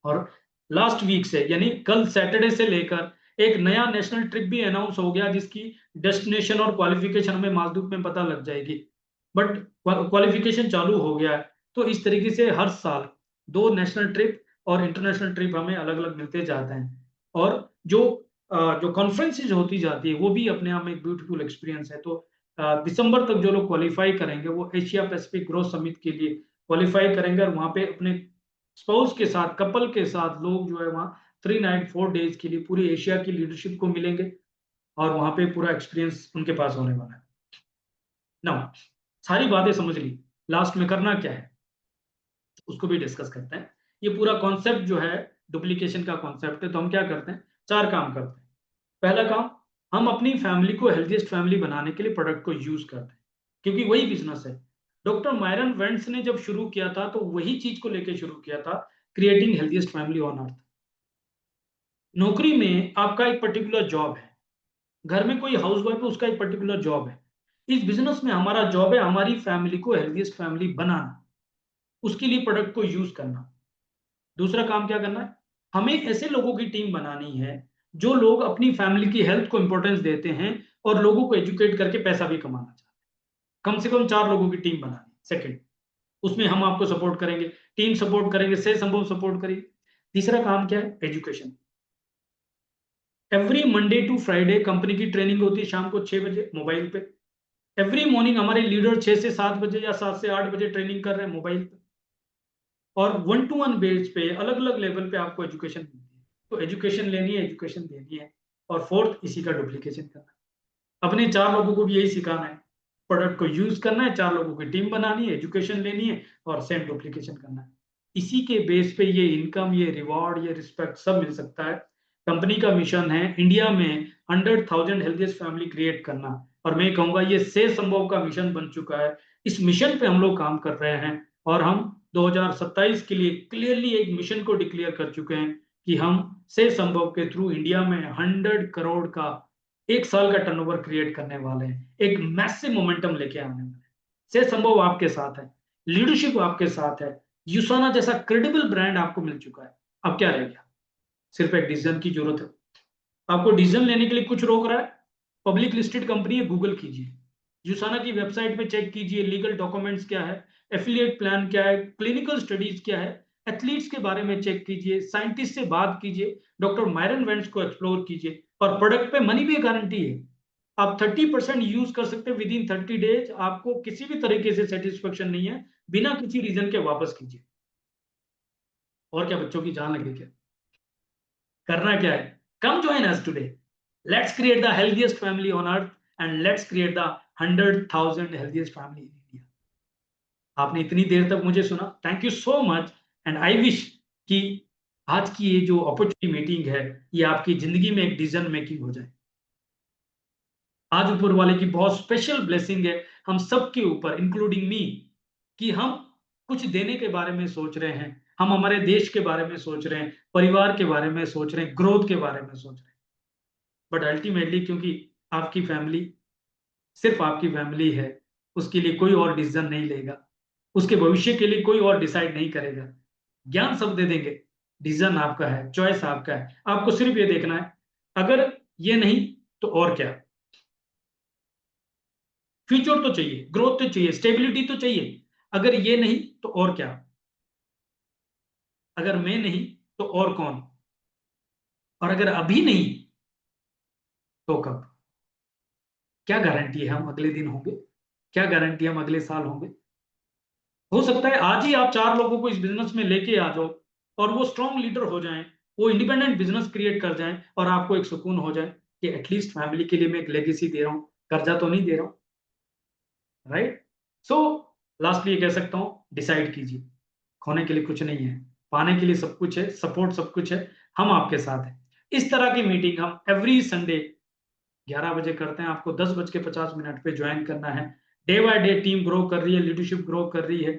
S2: और लास्ट वीक से यानी कल सैटरडे से लेकर एक नया नेशनल ट्रिप भी अनाउंस हो गया जिसकी डेस्टिनेशन और क्वालिफिकेशन हमें मालदीव में पता लग जाएगी। बट क्वालिफिकेशन चालू हो गया है। तो इस तरीके से हर साल 2 नेशनल ट्रिप और इंटरनेशनल ट्रिप हमें अलग अलग मिलते जाते हैं। और जो कॉन्फ्रेंसेज होती जाती है वो भी अपने आप में एक ब्यूटीफुल एक्सपीरियंस है। तो दिसंबर तक जो लोग क्वालिफाई करेंगे वो एशिया पैसिफिक ग्रोथ समिट के लिए क्वालिफाई करेंगे, और वहां पे अपने स्पाउस के साथ, कपल के साथ लोग जो है वहाँ 3 नाइट 4 डेज के लिए पूरी एशिया की लीडरशिप को मिलेंगे, और वहां पे पूरा एक्सपीरियंस उनके पास होने वाला है। ना सारी बातें समझ ली, लास्ट में करना क्या है उसको भी डिस्कस करते हैं। ये पूरा कॉन्सेप्ट जो है डुप्लीकेशन का कॉन्सेप्ट है। तो हम क्या करते हैं, 4 काम करते हैं। पहला काम, हम अपनी फैमिली को हेल्थीएस्ट फैमिली बनाने के लिए प्रोडक्ट को यूज करते हैं, क्योंकि वही बिजनेस है। डॉक्टर मायरन वेंट्स ने जब शुरू किया था तो वही चीज को लेकर शुरू किया था, creating healthiest family on earth. नौकरी में आपका एक पर्टिकुलर जॉब है, घर में कोई हाउसवाइफ है उसका एक पर्टिकुलर जॉब है। इस बिजनेस में हमारा जॉब है हमारी फैमिली को हेल्थीएस्ट फैमिली बनाना, उसके लिए प्रोडक्ट को यूज करना। दूसरा काम क्या करना है, हमें ऐसे लोगों की टीम बनानी है जो लोग अपनी फैमिली की हेल्थ को इंपॉर्टेंस देते हैं और लोगों को एजुकेट करके पैसा भी कमाना चाहते हैं। कम से कम 4 लोगों की टीम बनानी। सेकंड, उसमें हम आपको सपोर्ट करेंगे, टीम सपोर्ट करेंगे, से संभव सपोर्ट करेंगे। तीसरा काम क्या है, education. Every Monday to Friday company की ट्रेनिंग होती है शाम को 6 बजे मोबाइल पे। एवरी मॉर्निंग हमारे लीडर 6 से 7 बजे या 7 से 8 बजे ट्रेनिंग कर रहे हैं मोबाइल पे। और 1 टू 1 बेस पे अलग अलग लेवल पे आपको एजुकेशन मिलती है। तो एजुकेशन लेनी है, एजुकेशन देनी है। और फोर्थ, इसी का डुप्लीकेशन करना है। अपने 4 लोगों को भी यही सिखाना है, प्रोडक्ट को यूज करना है, 4 लोगों की टीम बनानी है, एजुकेशन लेनी है और सेम डुप्लीकेशन करना है। इसी के बेस पे ये इनकम, ये रिवॉर्ड, ये रिस्पेक्ट सब मिल सकता है। कंपनी का मिशन है इंडिया में 100,000 हेल्थीएस्ट फैमिली क्रिएट करना, और मैं कहूंगा ये से संभव का मिशन बन चुका है। इस मिशन पे हम लोग काम कर रहे हैं, और हम 2027 के लिए क्लियरली एक मिशन को डिक्लेयर कर चुके हैं कि हम से संभव के थ्रू इंडिया में 100 करोड़ का 1 साल का टर्नओवर क्रिएट करने वाले हैं, एक मैसिव मोमेंटम लेके आने वाले हैं। से संभव आपके साथ है, लीडरशिप आपके साथ है, यूसाना जैसा क्रेडिबल ब्रांड आपको मिल चुका है। अब क्या रह गया, सिर्फ एक डिसीजन की जरूरत है। आपको डिसीजन लेने के लिए कुछ रोक रहा है, पब्लिक लिस्टेड कंपनी है, गूगल कीजिए, यूसाना की वेबसाइट पे चेक कीजिए, लीगल डॉक्यूमेंट्स क्या है, एफिलिएट प्लान क्या है, क्लिनिकल स्टडीज क्या है, एथलीट्स के बारे में चेक कीजिए, साइंटिस्ट से बात कीजिए, डॉक्टर मायरन वेंट्स को एक्सप्लोर कीजिए, और प्रोडक्ट पे मनी भी गारंटी है। आप 30% यूज कर सकते हैं विद इन 30 डेज, आपको किसी भी तरीके से सेटिस्फेक्शन नहीं है, बिना किसी रीजन के वापस कीजिए। और क्या बच्चों की जान लगे क्या, करना क्या है, come join us today, let's create the healthiest family on earth, and let's create the 100,000 healthiest family in India. आपने इतनी देर तक मुझे सुना, thank you so much. And I wish कि आज की ये जो अपॉर्चुनिटी मीटिंग है ये आपकी जिंदगी में एक डिसीजन मेकिंग हो जाए। आज ऊपर वाले की बहुत स्पेशल ब्लेसिंग है हम सबके ऊपर, इंक्लूडिंग मी, कि हम कुछ देने के बारे में सोच रहे हैं, हम हमारे देश के बारे में सोच रहे हैं, परिवार के बारे में सोच रहे हैं, ग्रोथ के बारे में सोच रहे हैं। बट अल्टीमेटली क्योंकि आपकी फैमिली सिर्फ आपकी फैमिली है, उसके लिए कोई और डिसीजन नहीं लेगा, उसके भविष्य के लिए कोई और डिसाइड नहीं करेगा। ज्ञान सब दे देंगे, डिसीजन आपका है, चॉइस आपका है। आपको सिर्फ ये देखना है, अगर ये नहीं तो और क्या। फ्यूचर तो चाहिए, ग्रोथ तो चाहिए, स्टेबिलिटी तो चाहिए, अगर ये नहीं तो और क्या। अगर मैं नहीं तो और कौन, और अगर अभी नहीं तो कब। क्या गारंटी है हम अगले दिन होंगे, क्या गारंटी है हम अगले साल होंगे। हो सकता है आज ही आप 4 लोगों को इस बिजनेस में लेके आ जाओ और वो स्ट्रॉन्ग लीडर हो जाएं, वो इंडिपेंडेंट बिजनेस क्रिएट कर जाएं, और आपको एक सुकून हो जाए कि एटलीस्ट फैमिली के लिए मैं एक लेगेसी दे रहा हूं, कर्जा तो नहीं दे रहा हूं। राइट। सो लास्टली ये कह सकता हूं, डिसाइड कीजिए, खोने के लिए कुछ नहीं है, पाने के लिए सब कुछ है, सपोर्ट सब कुछ है, हम आपके साथ हैं। इस तरह की मीटिंग हम एवरी संडे 11 बजे करते हैं, आपको 10:50 पे ज्वाइन करना है। Day by day team grow कर रही है, लीडरशिप ग्रो कर रही है।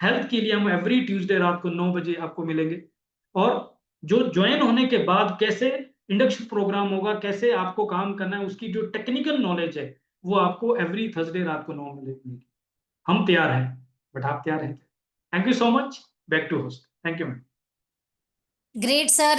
S2: हेल्थ के लिए हम एवरी ट्यूसडे रात को 9 बजे आपको मिलेंगे। और जो ज्वाइन होने के बाद कैसे इंडक्शन प्रोग्राम होगा, कैसे आपको काम करना है, उसकी जो टेक्निकल नॉलेज है वो आपको एवरी थर्सडे रात को 9 मिलेगी। हम तैयार हैं, बट आप तैयार हैं? Thank you so much. Back to host. Thank you ma'am.
S1: Great sir.